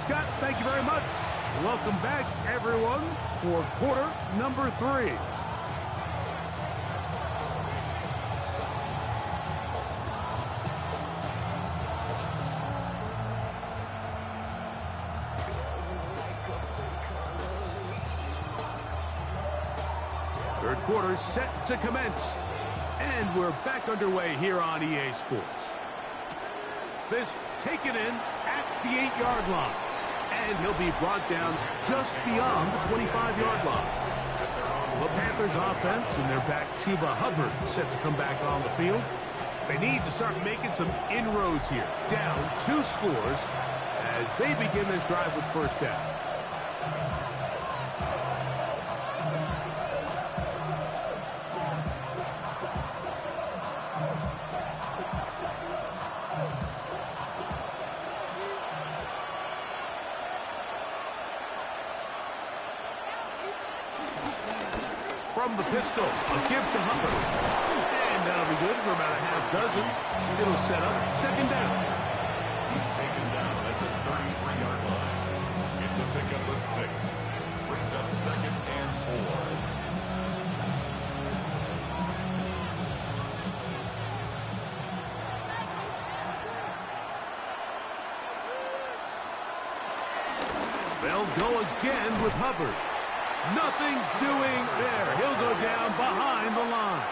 Scott, thank you very much. Welcome back, everyone, for quarter number 3. Third quarter set to commence, and we're back underway here on EA Sports. This taken in at the 8-yard line. And he'll be brought down just beyond the 25-yard line. The Panthers offense and their back Chuba Hubbard set to come back on the field. They need to start making some inroads here. Down 2 scores as they begin this drive with first down. From the pistol, a give to Hubbard. And that'll be good for about a half dozen. It'll set up 2nd down. He's taken down at the 33-yard line. It's a pickup of 6. Brings up 2nd and 4. They'll go again with Hubbard. Nothing's doing there. He'll go down behind the line.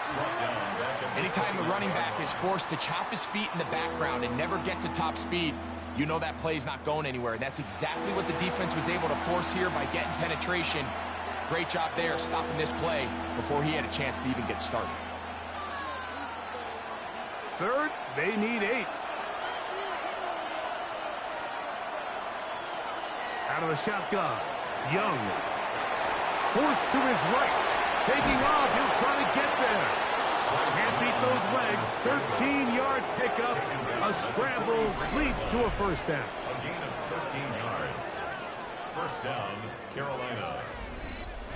Anytime the running back is forced to chop his feet in the background and never get to top speed, you know that play's not going anywhere. And that's exactly what the defense was able to force here by getting penetration. Great job there stopping this play before he had a chance to even get started. 3rd, they need 8. Out of the shotgun, Young. Forced to his right. Taking off, he'll try to get there. Can't beat those legs. 13-yard pickup. A scramble leads to a first down. A gain of 13 yards. First down, Carolina.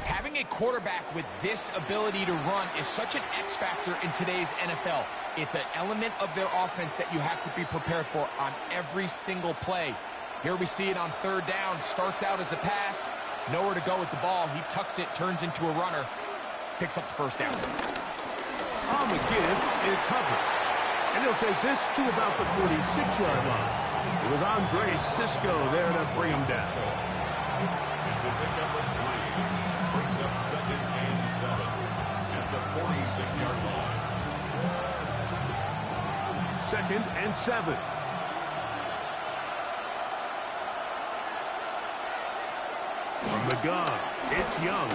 Having a quarterback with this ability to run is such an X factor in today's NFL. It's an element of their offense that you have to be prepared for on every single play. Here we see it on third down. Starts out as a pass. Nowhere to go with the ball. He tucks it, turns into a runner. Picks up the first down. On the give, it's Hubbard. And he'll take this to about the 46-yard line. It was Andre Cisco there to bring him down. It's a pickup of 3. Brings up second and 7 at the 46-yard line. Second and 7. From the gun, it's Young.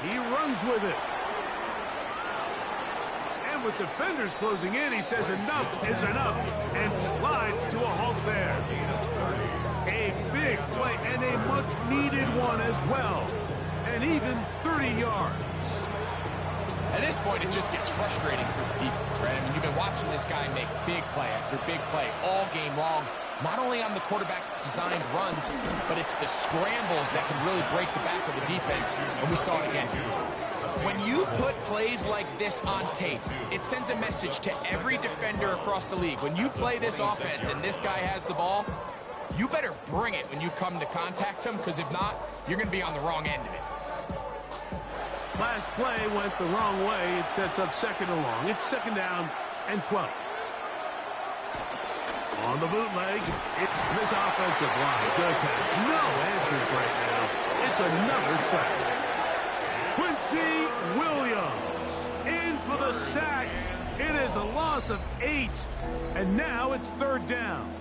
He runs with it. And with defenders closing in, he says enough is enough and slides to a halt there. A big play and a much-needed one as well. And even 30 yards. At this point, it just gets frustrating for the defense, right? I mean, you've been watching this guy make big play after big play all game long. Not only on the quarterback-designed runs, but it's the scrambles that can really break the back of the defense, and we saw it again. When you put plays like this on tape, it sends a message to every defender across the league. When you play this offense and this guy has the ball, you better bring it when you come to contact him, because if not, you're going to be on the wrong end of it. Last play went the wrong way. It sets up second and long. It's second down and 12. On the bootleg, this offensive line just has no answers right now. It's another sack. Quincy Williams in for the sack. It is a loss of 8, and now it's third down.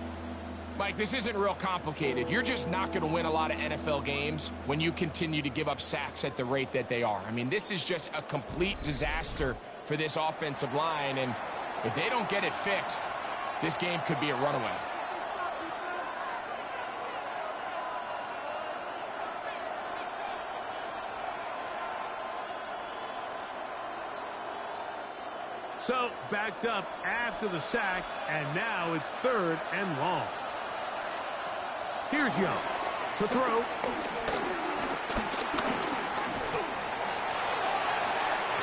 Mike, this isn't real complicated. You're just not going to win a lot of NFL games when you continue to give up sacks at the rate that they are. I mean, this is just a complete disaster for this offensive line, and if they don't get it fixed, this game could be a runaway. So, backed up after the sack, and now it's third and long. Here's Young to throw.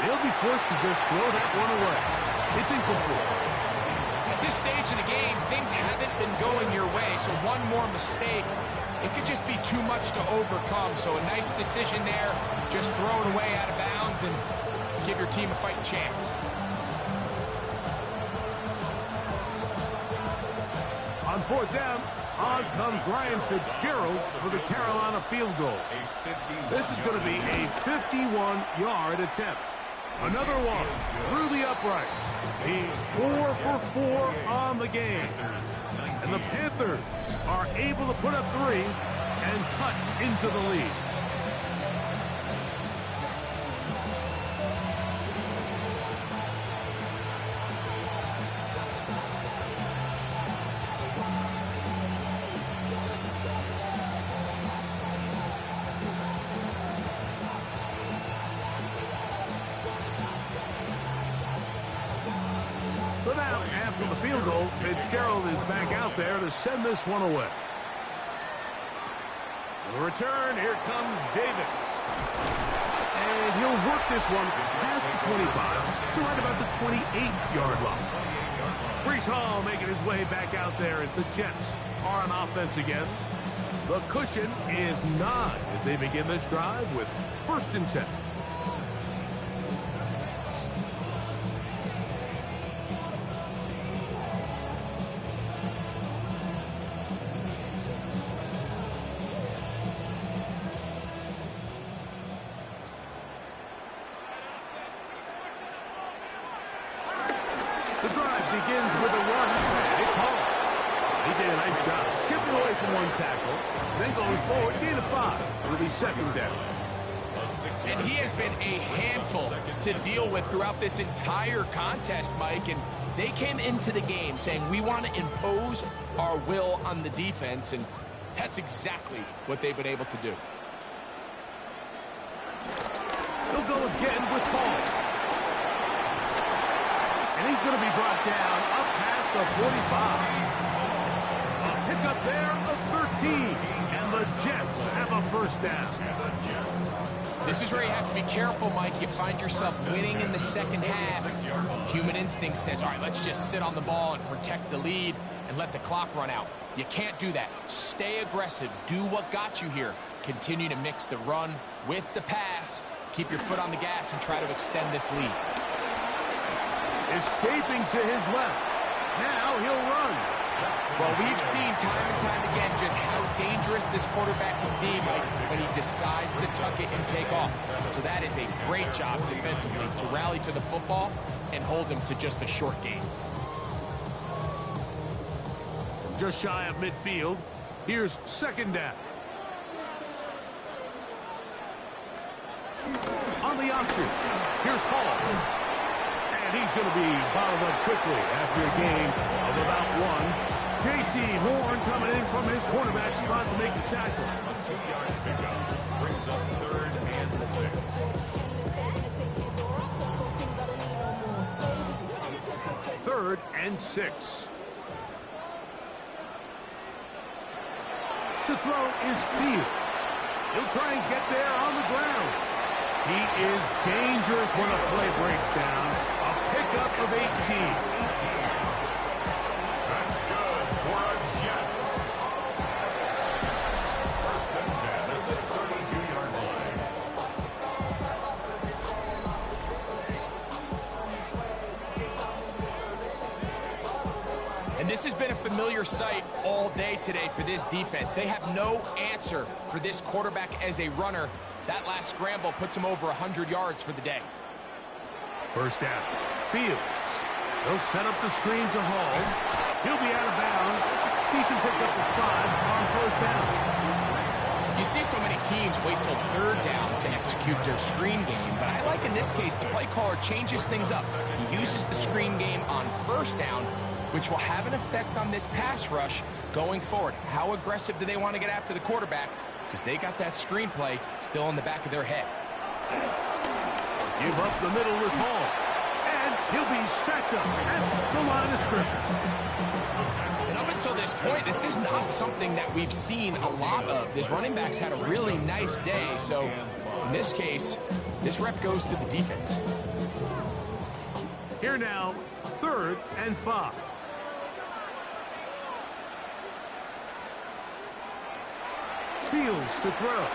He'll be forced to just throw that one away. It's incomplete. At this stage of the game, things haven't been going your way, so one more mistake, it could just be too much to overcome. So a nice decision there, just throw it away out of bounds and give your team a fighting chance. On fourth down, on comes Ryan Fitzgerald for the Carolina field goal. This is going to be a 51-yard attempt. Another one through the uprights. He's 4 for 4 on the game. And the Panthers are able to put up 3 and cut into the lead. So now, after the field goal, Fitzgerald is back out there to send this one away. On the return, here comes Davis. And he'll work this one past the 25 to right about the 28-yard line. Breece Hall making his way back out there as the Jets are on offense again. The cushion is 9 as they begin this drive with 1st and 10. The drive begins with a run. It's Hall. He did a nice job skipping away from one tackle, then going forward, gain of 5. It'll be second down. And he has been a handful to deal with throughout this entire contest, Mike. And they came into the game saying, we want to impose our will on the defense. And that's exactly what they've been able to do. He'll go again with Hall. And he's going to be brought down up past the 45. A pickup there of 13. And the Jets have a first down. This is where you have to be careful, Mike. You find yourself winning in the second half. Human instinct says, all right, let's just sit on the ball and protect the lead and let the clock run out. You can't do that. Stay aggressive. Do what got you here. Continue to mix the run with the pass. Keep your foot on the gas and try to extend this lead. Escaping to his left. Now he'll run. Well, we've seen time and time again just how dangerous this quarterback can be, Mike, when he decides to tuck it and take off. So that is a great job defensively to rally to the football and hold him to just a short gain. Just shy of midfield. Here's second down. On the option, here's Hall. And he's going to be bottled up quickly after a gain of about 1. J.C. Horn coming in from his cornerback spot to make the tackle. A 2-yard pickup brings up 3rd and 6. 3rd and 6. To throw is Fields. He'll try and get there on the ground. He is dangerous when a play breaks down. A pickup of 18. That's good for a Jets. 1st and 10 at the 32-yard line. And this has been a familiar sight all day today for this defense. They have no answer for this quarterback as a runner. That last scramble puts him over 100 yards for the day. First down. Fields. They'll set up the screen to Hall. He'll be out of bounds. Decent pickup of 5 on first down. You see so many teams wait till 3rd down to execute their screen game, but I like in this case the play caller changes things up. He uses the screen game on first down, which will have an effect on this pass rush going forward. How aggressive do they want to get after the quarterback? Because they got that screenplay still in the back of their head. Give up the middle with Hall. And he'll be stacked up at the line of scrimmage. And up until this point, this is not something that we've seen a lot of. This running back's had a really nice day. So in this case, this rep goes to the defense. Here now, 3rd and 5. Fields to throw.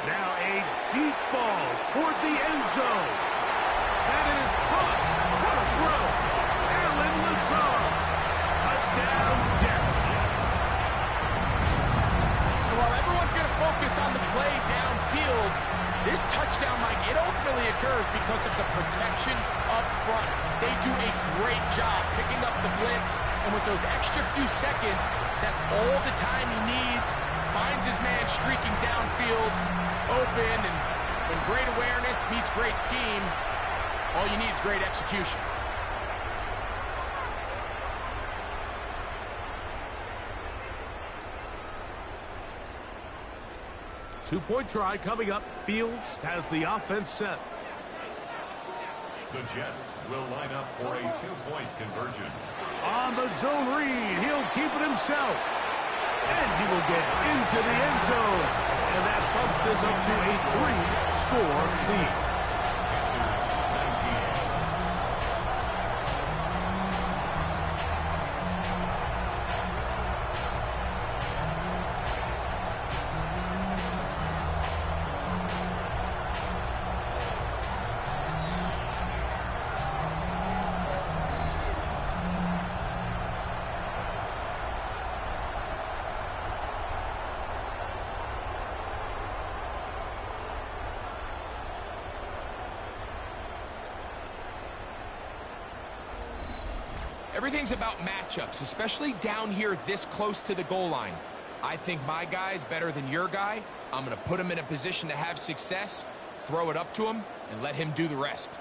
Now a deep ball toward the end zone. That is caught. What a throw. Allen Lazard. Touchdown, Jets. While everyone's going to focus on the play downfield, this touchdown, Mike, it ultimately occurs because of the protection up front. They do a great job picking up the blitz, and with those extra few seconds, that's all the time he needs. Finds his man streaking downfield, open, and when great awareness meets great scheme, all you need is great execution. Two-point try coming up. Fields has the offense set. The Jets will line up for a 2-point conversion. On the zone read, he'll keep it himself. And he will get into the end zone. And that bumps this up to a 3-score lead. Panthers 19. Everything's about matchups, especially down here this close to the goal line. I think my guy's better than your guy. I'm going to put him in a position to have success, throw it up to him, and let him do the rest.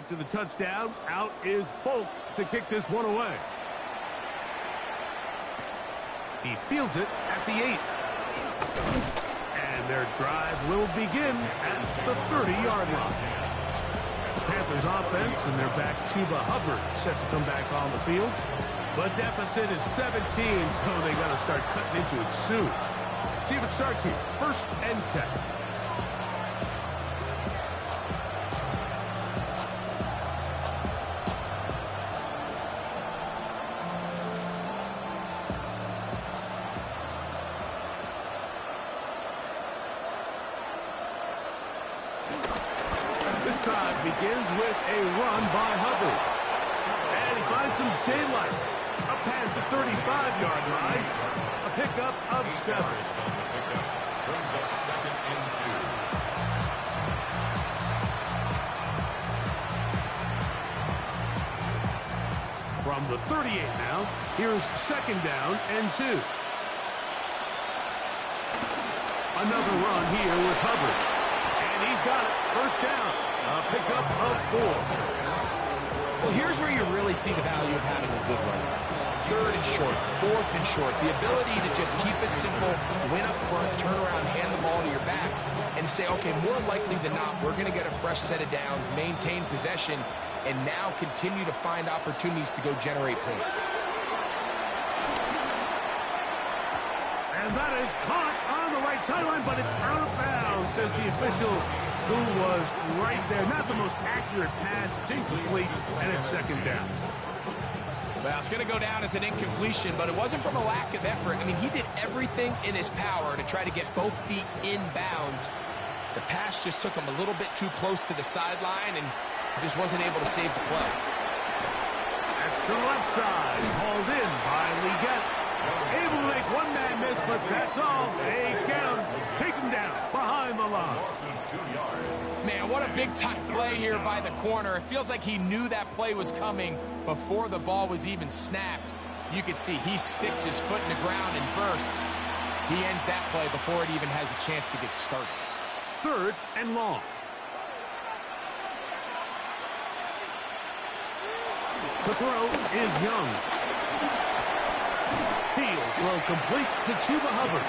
to the touchdown. Out is Folk to kick this one away. He fields it at the 8. And their drive will begin at the 30-yard line. Panthers offense and their back Chuba Hubbard set to come back on the field. But deficit is 17, so they got to start cutting into it soon. See if it starts here. 1st and 10. This drive begins with a run by Hubbard. And he finds some daylight. Up past the 35-yard line. A pickup of 7. Brings up 2nd and 2. From the 38 now, here's 2nd down and 2. Another run here with Hubbard. And he's got it. 1st down. A pickup of 4. Well, here's where you really see the value of having a good runner. 3rd and short, 4th and short. The ability to just keep it simple, win up front, turn around, hand the ball to your back, and say, okay, more likely than not, we're going to get a fresh set of downs, maintain possession, and now continue to find opportunities to go generate points. And that is caught on the right sideline, but it's out of bounds, says the official, who was right there. Not the most accurate pass. It's incomplete, and it's 2nd down. Well, it's going to go down as an incompletion, but it wasn't from a lack of effort. I mean, he did everything in his power to try to get both feet in bounds. The pass just took him a little bit too close to the sideline, and he just wasn't able to save the play. That's to the left side, hauled in by Leggett. Able to make one man miss, but that's all. They get him, take him down behind the line. Man, what a big-time play here by the corner. It feels like he knew that play was coming before the ball was even snapped. You can see he sticks his foot in the ground and bursts. He ends that play before it even has a chance to get started. 3rd and long. To throw is Young. He'll throw complete to Chuba Hubbard.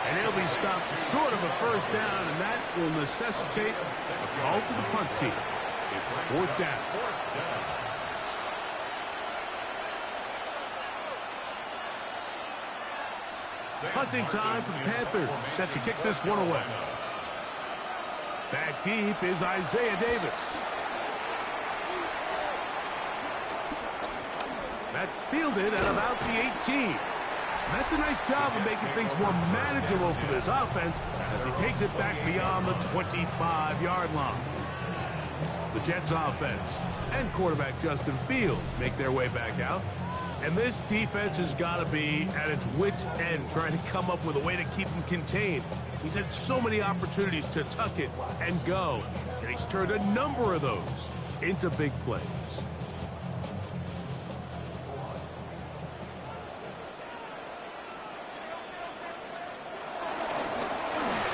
And he'll be stopped short of a 1st down, and that will necessitate a call to the punt team. It's 4th down. Punting time for the Panthers, set to kick this one away. Back deep is Isaiah Davis. That's fielded at about the 18. That's a nice job of making things more manageable for this offense as he takes it back beyond the 25-yard line. The Jets offense and quarterback Justin Fields make their way back out. And this defense has got to be at its wit's end, trying to come up with a way to keep him contained. He's had so many opportunities to tuck it and go, and he's turned a number of those into big plays.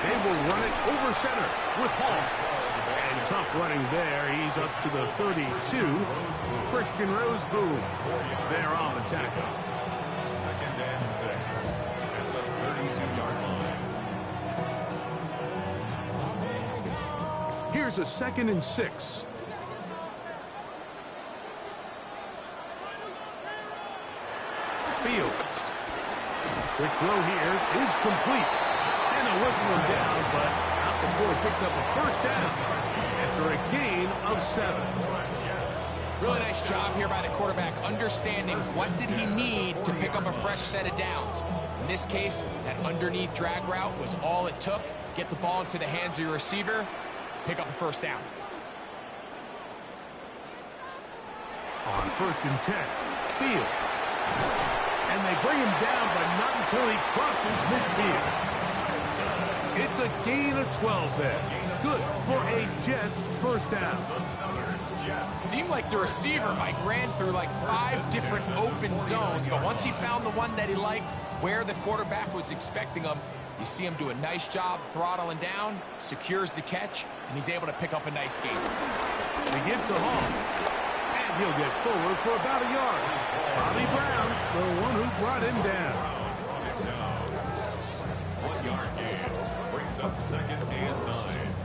They will run it over center with Hall. And tough running there. He's up to the 32. Christian Roseboom there on the tackle. 2nd and 6 at the 32-yard line. Here's a 2nd and 6. Fields. Quick throw here is complete. And they'll whistle him down, but not before he picks up a 1st down after a gain of 7. Really nice job here by the quarterback, understanding what did he need to pick up a fresh set of downs. In this case, that underneath drag route was all it took. Get the ball into the hands of your receiver, pick up a 1st down. On 1st and 10, Fields. And they bring him down, but not until he crosses midfield. It's a gain of 12 there. Good for a Jets 1st down. Seemed like the receiver, Mike, ran through like 5 different open zones, but once he found the one that he liked, where the quarterback was expecting him, you see him do a nice job throttling down, secures the catch, and he's able to pick up a nice gain. They give to Hall. And he'll get forward for about a yard. Bobby Brown, the one who brought him down. 1 yard gain brings up second and 9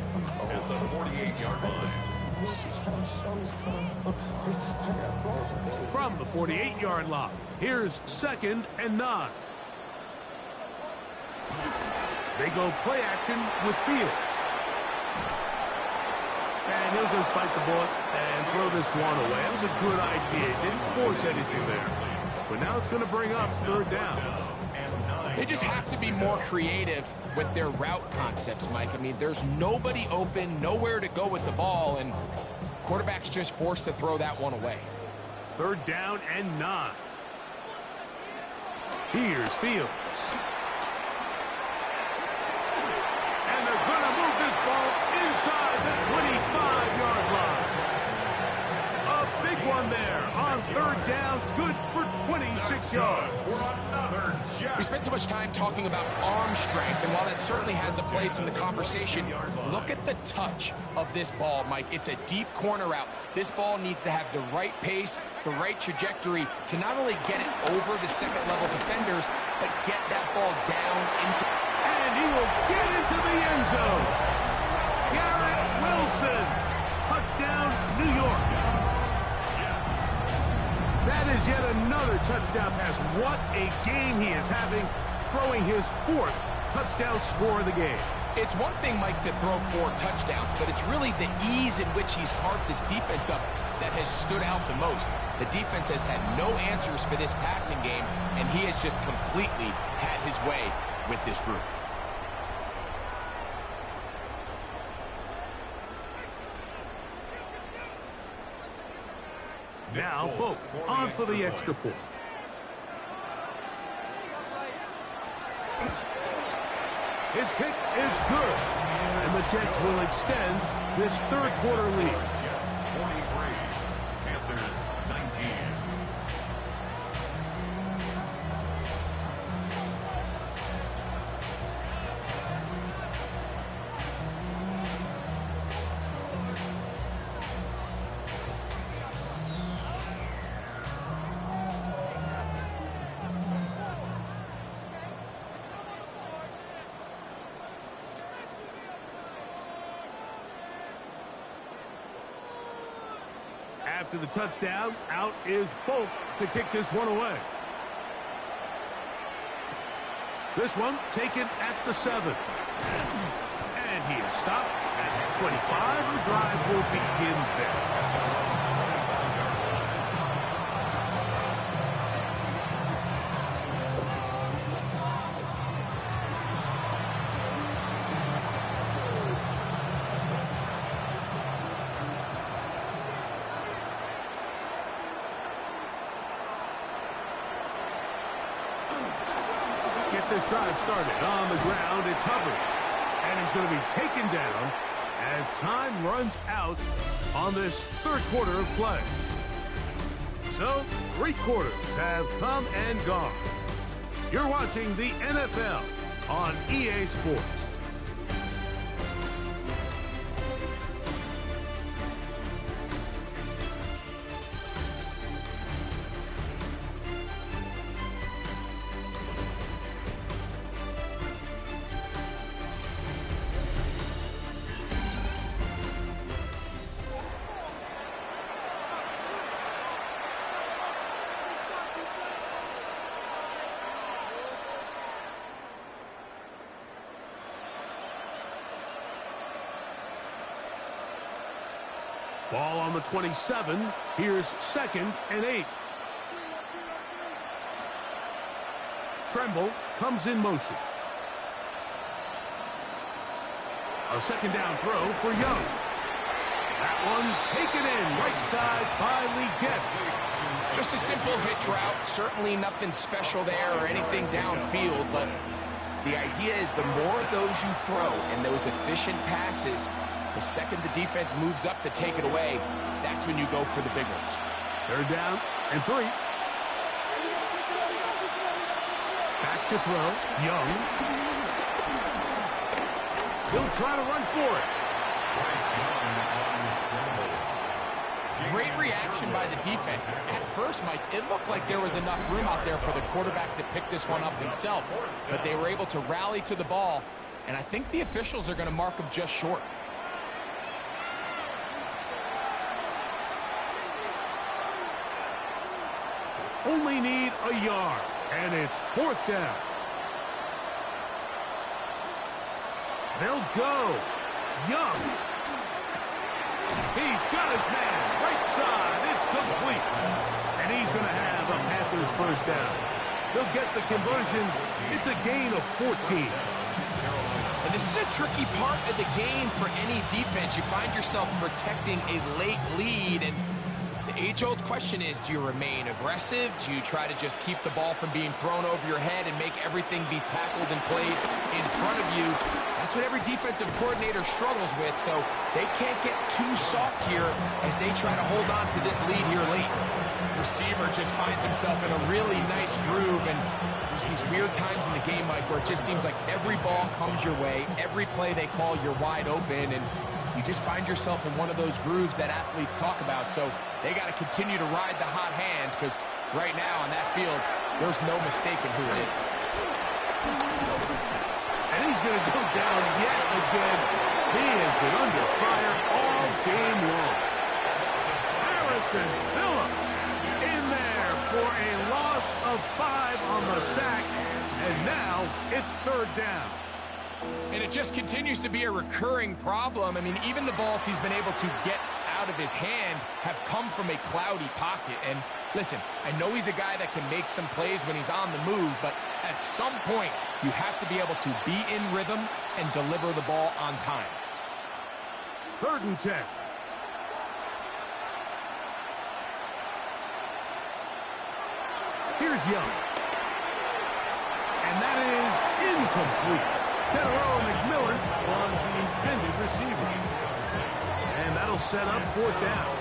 at the 48-yard line. From the 48-yard line, here's second and 9. They go play action with Fields. And he'll just bite the bullet and throw this one away. That was a good idea. Didn't force anything there. But now it's going to bring up third down. They just have to be more creative with their route concepts, Mike. I mean, there's nobody open, nowhere to go with the ball, and quarterback's just forced to throw that one away. Third down and 9. Here's Fields. And they're going to move this ball inside the 25-yard line. A big one there on third down, good for 26 yards. We spent so much time talking about arm strength, and while that certainly has a place in the conversation, look at the touch of this ball, Mike. It's a deep corner route. This ball needs to have the right pace, the right trajectory to not only get it over the second-level defenders, but get that ball down into... And he will get into the end zone. Garrett Wilson. Touchdown, New York. That is yet another touchdown pass. What a game he is having, throwing his 4th touchdown score of the game. It's one thing, Mike, to throw 4 touchdowns, but it's really the ease in which he's carved this defense up that has stood out the most. The defense has had no answers for this passing game, and he has just completely had his way with this group. Now, Folk on for the extra point. His kick is good, and the Jets will extend this third quarter lead. Jets 43, Panthers 19. After the touchdown, out is Folk to kick this one away. This one taken at the 7. And he is stopped at 25. The drive will begin there. This drive started on the ground. It's Hubbard, and he's going to be taken down as time runs out on this third quarter of play. So 3 quarters have come and gone. You're watching the NFL on EA Sports. Ball on the 27. Here's second and 8. Tremble comes in motion. A second down throw for Young. That one taken in right side by Leggett. Just a simple hitch route. Certainly nothing special there or anything downfield, but the idea is the more of those you throw and those efficient passes, the second the defense moves up to take it away, that's when you go for the big ones. Third down and 3. Back to throw. Young. He'll try to run for it. Bryce Young on the scramble. Great reaction by the defense. At first, Mike, it looked like there was enough room out there for the quarterback to pick this one up himself, but they were able to rally to the ball, and I think the officials are going to mark him just short. Only need a yard, and it's 4th down. They'll go. Young. He's got his man. Right side. It's complete. And he's going to have a Panthers first down. They'll get the conversion. It's a gain of 14. And this is a tricky part of the game for any defense. You find yourself protecting a late lead, and the age-old question is, do you remain aggressive? Do you try to just keep the ball from being thrown over your head and make everything be tackled and played in front of you? That's what every defensive coordinator struggles with, so they can't get too soft here as they try to hold on to this lead here late. Receiver just finds himself in a really nice groove, and there's these weird times in the game, Mike, where it just seems like every ball comes your way, every play they call, you're wide open, and you just find yourself in one of those grooves that athletes talk about. So they got to continue to ride the hot hand, because right now on that field, there's no mistaking who it is. And he's going to go down yet again. He has been under fire all game long. Harrison Phillips in there for a loss of 5 on the sack. And now it's 3rd down. And it just continues to be a recurring problem. I mean, even the balls he's been able to get out of his hand have come from a cloudy pocket. And listen, I know he's a guy that can make some plays when he's on the move, but at some point, you have to be able to be in rhythm and deliver the ball on time. 3rd and 10. Here's Young. And that is incomplete. Tenero McMillan was the intended receiver. And that'll set up 4th down.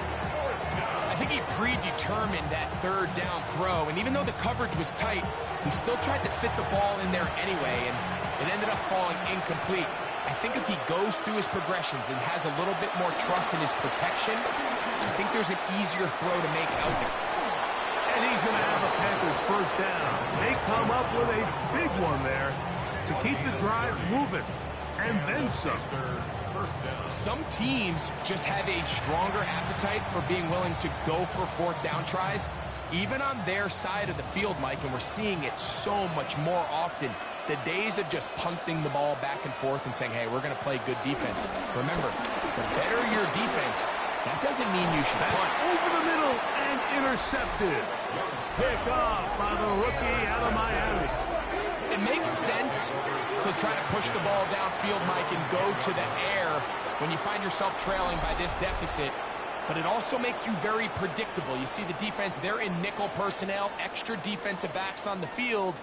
I think he predetermined that 3rd down throw, and even though the coverage was tight, he still tried to fit the ball in there anyway, and it ended up falling incomplete. I think if he goes through his progressions and has a little bit more trust in his protection, I think there's an easier throw to make out there. And he's going to have a Panthers first down. They come up with a big one there to keep the drive moving, and then some. Some teams just have a stronger appetite for being willing to go for 4th down tries, even on their side of the field, Mike, and we're seeing it so much more often. The days of just punting the ball back and forth and saying, hey, we're going to play good defense. Remember, the better your defense, that doesn't mean you should punt. Over the middle and intercepted. Pick off by the rookie out of Miami. It makes sense to try to push the ball downfield, Mike, and go to the air when you find yourself trailing by this deficit. But it also makes you very predictable. You see the defense, they're in nickel personnel, extra defensive backs on the field.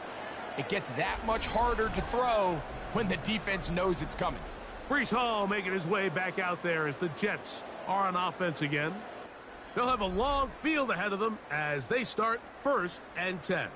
It gets that much harder to throw when the defense knows it's coming. Breece Hall making his way back out there as the Jets are on offense again. They'll have a long field ahead of them as they start 1st and 10.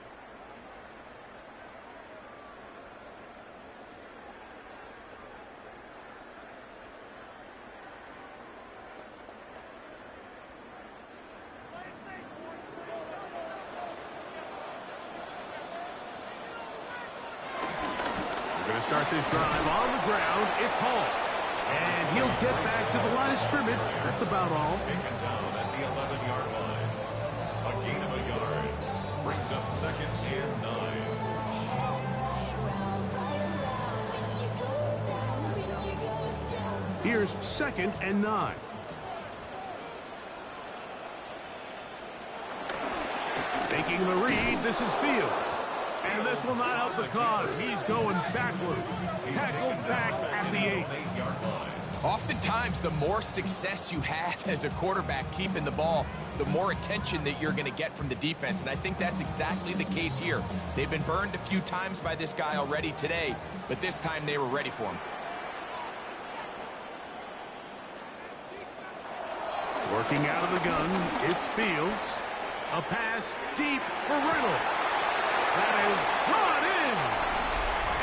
Going to start this drive on the ground. It's Hall. And he'll get back to the line of scrimmage. That's about all. Taken down at the 11-yard line. A gain of a yard. Brings up 2nd and 9. Here's 2nd and 9. Making the read, this is Fields. And this will not help the cause. He's going backwards. Tackled back at the 8-yard line. Oftentimes, the more success you have as a quarterback keeping the ball, the more attention that you're going to get from the defense. And I think that's exactly the case here. They've been burned a few times by this guy already today, but this time they were ready for him. Working out of the gun, it's Fields. A pass deep for Reynolds. That is brought in.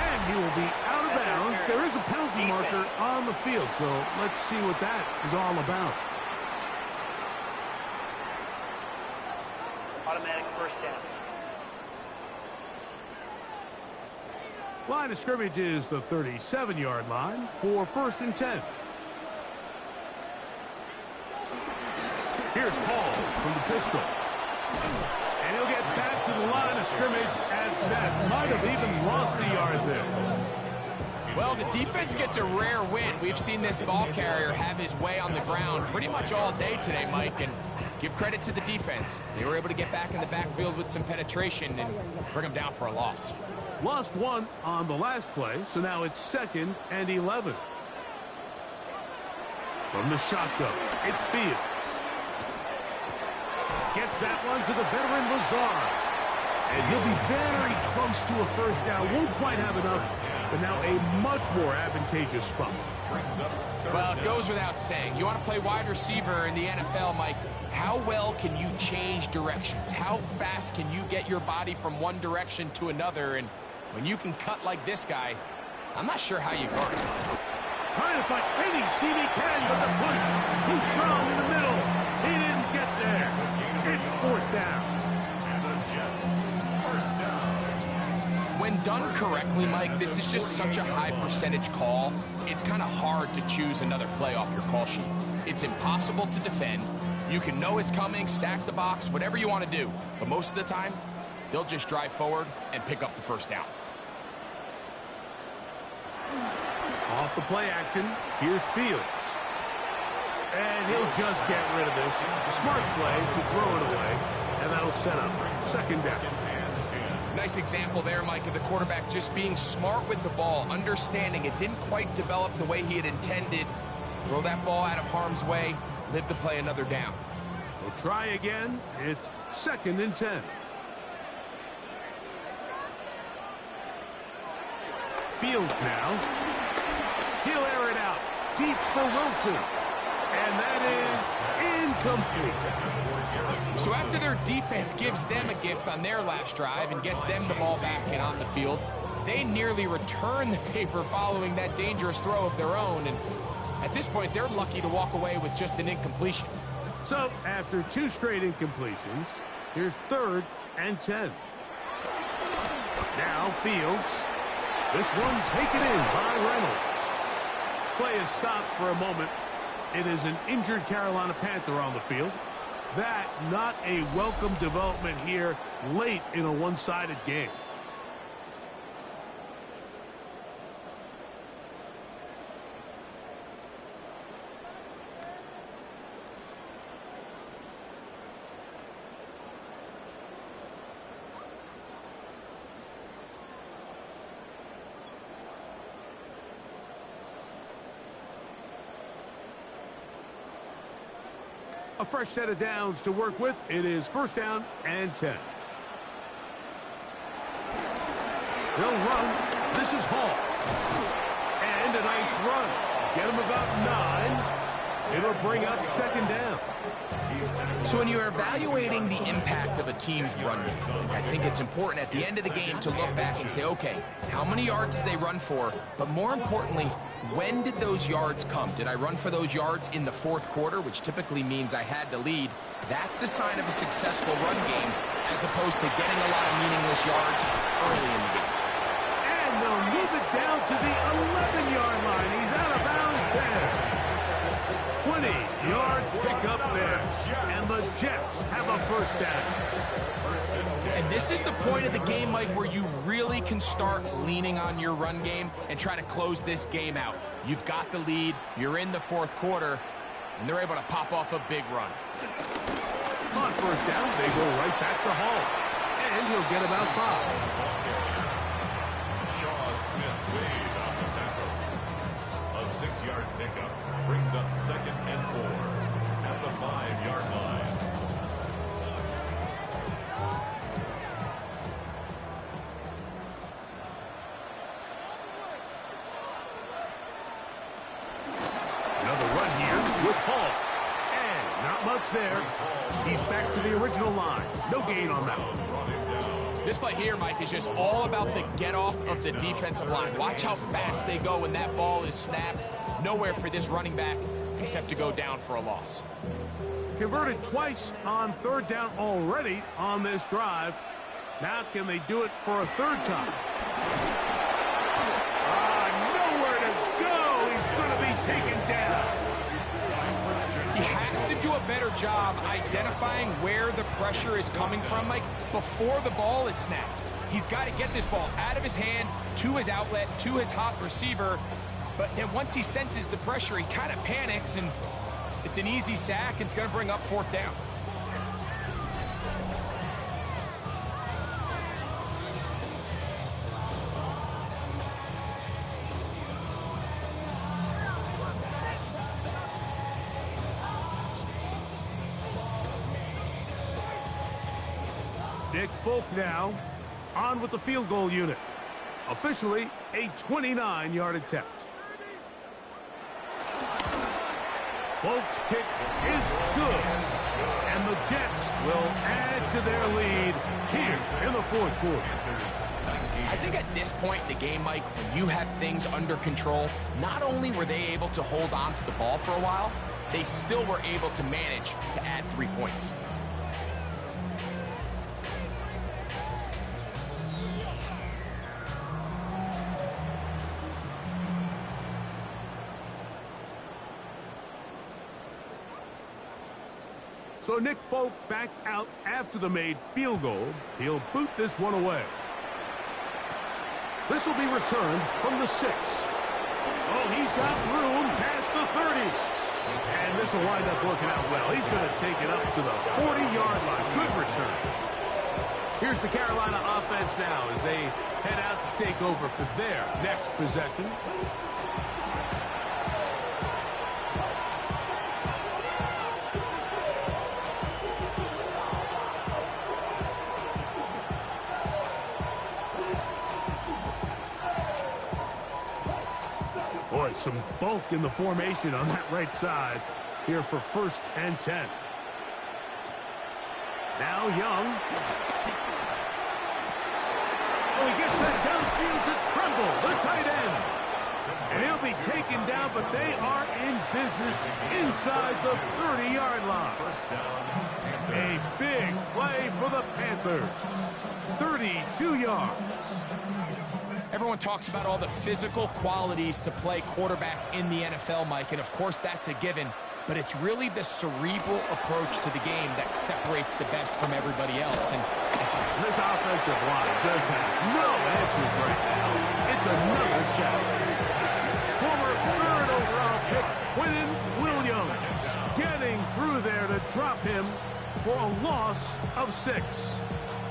And he will be out of bounds. There is a penalty marker on the field, so let's see what that is all about. first down. Line of scrimmage is the 37-yard line for 1st and 10. Here's Hall from the pistol. And he'll get back to the line of scrimmage at best. Might have even lost a yard there. Well, the defense gets a rare win. We've seen this ball carrier have his way on the ground pretty much all day today, Mike, and give credit to the defense. They were able to get back in the backfield with some penetration and bring them down for a loss. Lost one on the last play, so now it's 2nd and 11. From the shotgun, it's Fields. Gets that one to the veteran Lazard. And he'll be very close to a first down. Won't quite have enough, but now a much more advantageous spot. Well, it goes without saying. You want to play wide receiver in the NFL, Mike, how well can you change directions? How fast can you get your body from one direction to another? And when you can cut like this guy, I'm not sure how you guard him. Trying to find any seam he can, but the push too strong in the middle. He didn't get there. It's 4th down. And the Jets, first down. When done correctly, Mike, this is just such a high percentage call. It's kind of hard to choose another play off your call sheet. It's impossible to defend. You can know it's coming, stack the box, whatever you want to do. But most of the time, they'll just drive forward and pick up the first down. Off the play action, here's Fields. And he'll just get rid of this. Smart play to throw it away, and that'll set up 2nd down. Nice example there, Mike, of the quarterback just being smart with the ball, understanding it didn't quite develop the way he had intended. Throw that ball out of harm's way, live to play another down. We'll try again. It's 2nd and 10. Fields now. He'll air it out. Deep for Wilson. And that is incomplete. So after their defense gives them a gift on their last drive and gets them the ball back and on the field, they nearly return the favor following that dangerous throw of their own. And at this point, they're lucky to walk away with just an incompletion. So after 2 straight incompletions, here's 3rd and 10. Now Fields. This one taken in by Reynolds. Play is stopped for a moment. It is an injured Carolina Panther on the field. That not a welcome development here late in a one-sided game. A fresh set of downs to work with. It is 1st down and 10. They'll run. This is Hall. And a nice run. Get him about 9. It'll bring up 2nd down. So when you're evaluating the impact of a team's run game, I think it's important at the end of the game to look back and say, okay, how many yards did they run for? But more importantly, when did those yards come? Did I run for those yards in the 4th quarter, which typically means I had to lead? That's the sign of a successful run game, as opposed to getting a lot of meaningless yards early in the game. And they'll move it down to the 11-yard line. He's out of bounds there. 20-yard pickup there. And the Jets have a 1st down. And this is the point of the game, Mike, where you really can start leaning on your run game and try to close this game out. You've got the lead, you're in the 4th quarter, and they're able to pop off a big run. On 1st down, they go right back to Hall. And he'll get about 5. Shaw Smith waved on the tackle. A 6-yard pickup brings up 2nd and 4 at the 5-yard line. Another run here with Hall. And not much there. He's back to the original line. No gain on that one. This play here, Mike, is just all about the get-off of the defensive line. Watch how fast they go when that ball is snapped. Nowhere for this running back except to go down for a loss. Converted twice on third down already on this drive. Now can they do it for a third time? Nowhere to go. He's going to be taken down. He has to do a better job identifying where the pressure is coming from, Mike, before the ball is snapped. He's got to get this ball out of his hand to his outlet, to his hot receiver. But then once he senses the pressure, he kind of panics, and it's an easy sack, and it's going to bring up fourth down. Nick Folk now on with the field goal unit. Officially a 29-yard attempt. Folk's kick is good. And the Jets will add to their lead here in the fourth quarter. I think at this point in the game, Mike, when you have things under control, not only were they able to hold on to the ball for a while, they still were able to manage to add 3 points. So Nick Folk back out after the made field goal. He'll boot this one away. This will be returned from the 6. Oh, he's got room past the 30. And this will wind up working out well. He's going to take it up to the 40-yard line. Good return. Here's the Carolina offense now as they head out to take over for their next possession. Boy, some bulk in the formation on that right side here for 1st and 10. Now Young. Oh, he gets that downfield to Tremble, the tight end. And he'll be taken down, but they are in business inside the 30-yard line. A big play for the Panthers. 32 yards. Everyone talks about all the physical qualities to play quarterback in the NFL, Mike, and of course that's a given, but it's really the cerebral approach to the game that separates the best from everybody else. And this offensive line just has no answers right now. It's another sack. Former 3rd overall pick, Quinton Williams, getting through there to drop him for a loss of 6.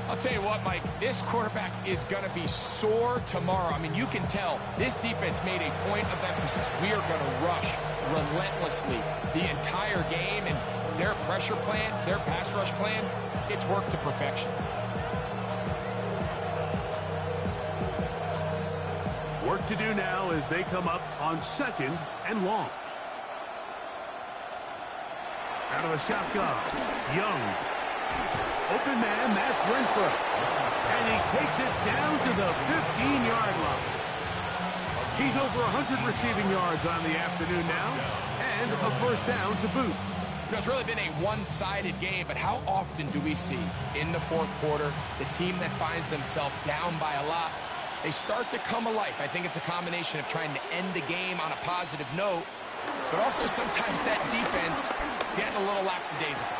I'll tell you what, Mike, this quarterback is going to be sore tomorrow. I mean, you can tell this defense made a point of emphasis. We are going to rush relentlessly the entire game, and their pressure plan, their pass rush plan, it's worked to perfection. Work to do now as they come up on 2nd and long. Out of the shotgun, Young. Open man, that's Renfro. And he takes it down to the 15-yard line. He's over 100 receiving yards on the afternoon now, and a 1st down to boot. You know, it's really been a one-sided game, but how often do we see in the 4th quarter the team that finds themselves down by a lot, they start to come alive. I think it's a combination of trying to end the game on a positive note, but also sometimes that defense getting a little lackadaisical.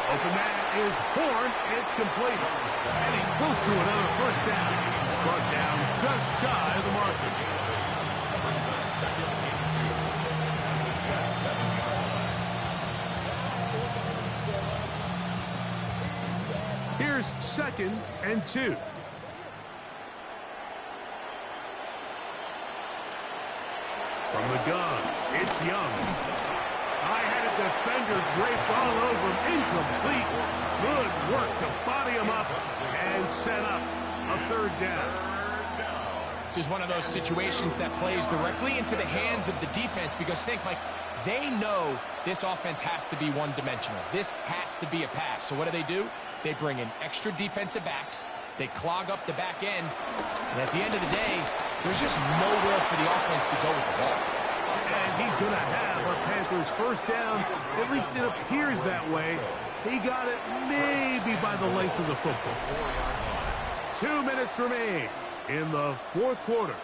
Open man is Horn. It's complete. And he's close to another 1st down. Brought down just shy of the margin. Brings up 2nd and 2. And the Jets 7 yards. Here's 2nd and 2. From the gun, it's Young. I had a defender draped all over him. Incomplete. Good work to body him up and set up a 3rd down. This is one of those situations that plays directly into the hands of the defense because think, Mike, they know this offense has to be one-dimensional. This has to be a pass. So what do? They bring in extra defensive backs. They clog up the back end. And at the end of the day, there's just nowhere for the offense to go with the ball. And he's going to have a Panthers first down. At least it appears that way. He got it maybe by the length of the football. 2 minutes remain in the fourth quarter.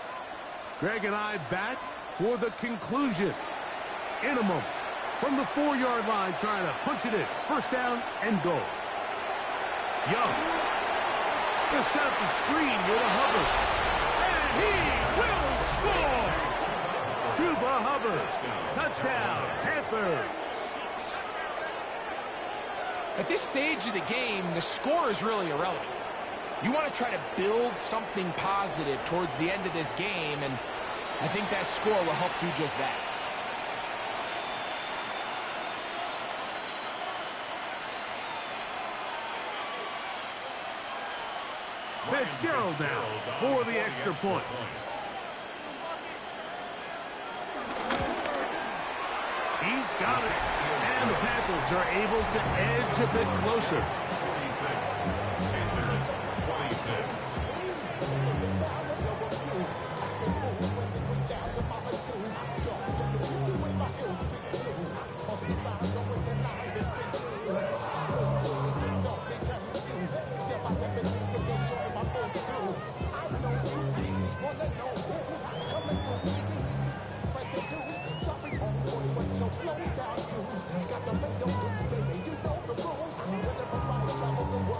Greg and I back for the conclusion in a moment. From the 4-yard line, trying to punch it in. First down and goal. Young. Going to set up the screen with a Hubbard. And he will score! Chuba Hubbard. Touchdown, Panthers. At this stage of the game, the score is really irrelevant. You want to try to build something positive towards the end of this game, and I think that score will help do just that. Fitzgerald now for the extra point. He's got it. And the Panthers are able to edge a bit closer. 46. Panthers 26.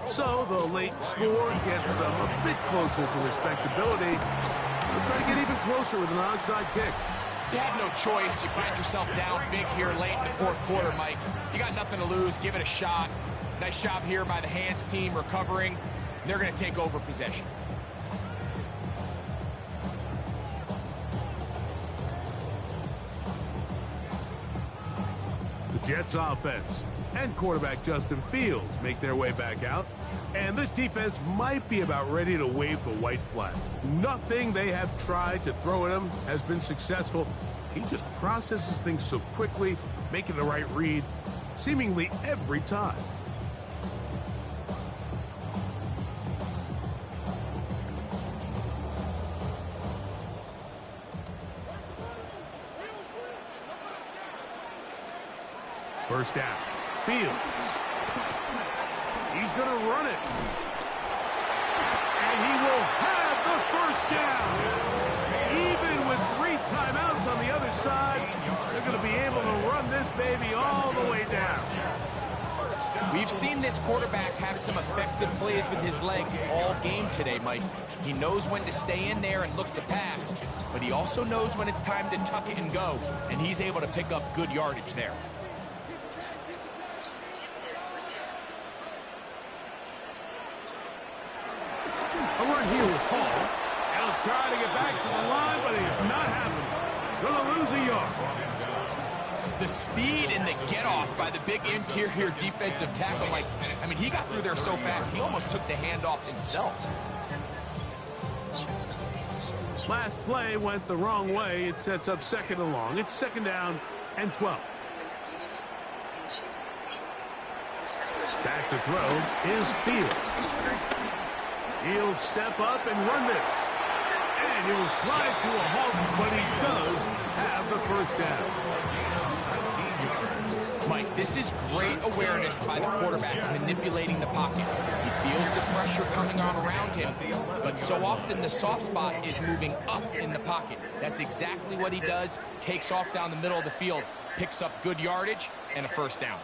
So the late score gets them a bit closer to respectability. They'll try to get even closer with an onside kick. You had no choice. You find yourself down big here late in the fourth quarter, Mike. You got nothing to lose. Give it a shot. Nice job here by the hands team recovering. They're going to take over possession. The Jets offense and quarterback Justin Fields make their way back out. And this defense might be about ready to wave the white flag. Nothing they have tried to throw at him has been successful. He just processes things so quickly, making the right read, seemingly every time. First down. Fields. He's going to run it. And he will have the first down. Even with 3 timeouts on the other side, they're going to be able to run this baby all the way down. We've seen this quarterback have some effective plays with his legs all game today, Mike. He knows when to stay in there and look to pass, but he also knows when it's time to tuck it and go, and he's able to pick up good yardage there. A run here with Paul. And he'll try to get back to the line, but he's not happening. Going to lose a yard. The speed and the get-off by the big interior defensive tackle, I mean, he got through there so fast, he almost took the handoff himself. Last play went the wrong way. It sets up second and long. It's second down and 12. Back to throw is Fields. He'll step up and run this. And he'll slide to a halt, but he does have the first down. Mike, this is great awareness by the quarterback manipulating the pocket. He feels the pressure coming on around him, but so often the soft spot is moving up in the pocket. That's exactly what he does. Takes off down the middle of the field, picks up good yardage, and a first down.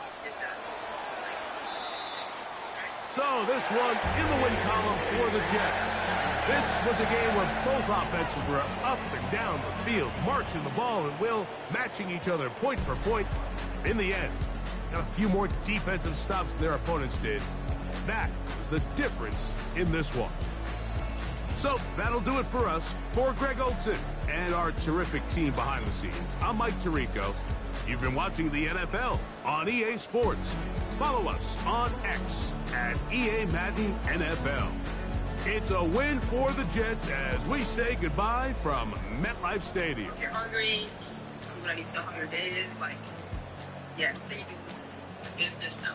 So this one in the win column for the Jets. This was a game where both offenses were up and down the field, marching the ball at will, matching each other point for point. In the end, got a few more defensive stops than their opponents did. That was the difference in this one. So that'll do it for us. For Greg Olson and our terrific team behind the scenes, I'm Mike Tirico. You've been watching the NFL on EA Sports. Follow us on X at EA Madden NFL. It's a win for the Jets as we say goodbye from MetLife Stadium. If you're hungry, I'm gonna need to know how your day is. Like, yeah, they do business now.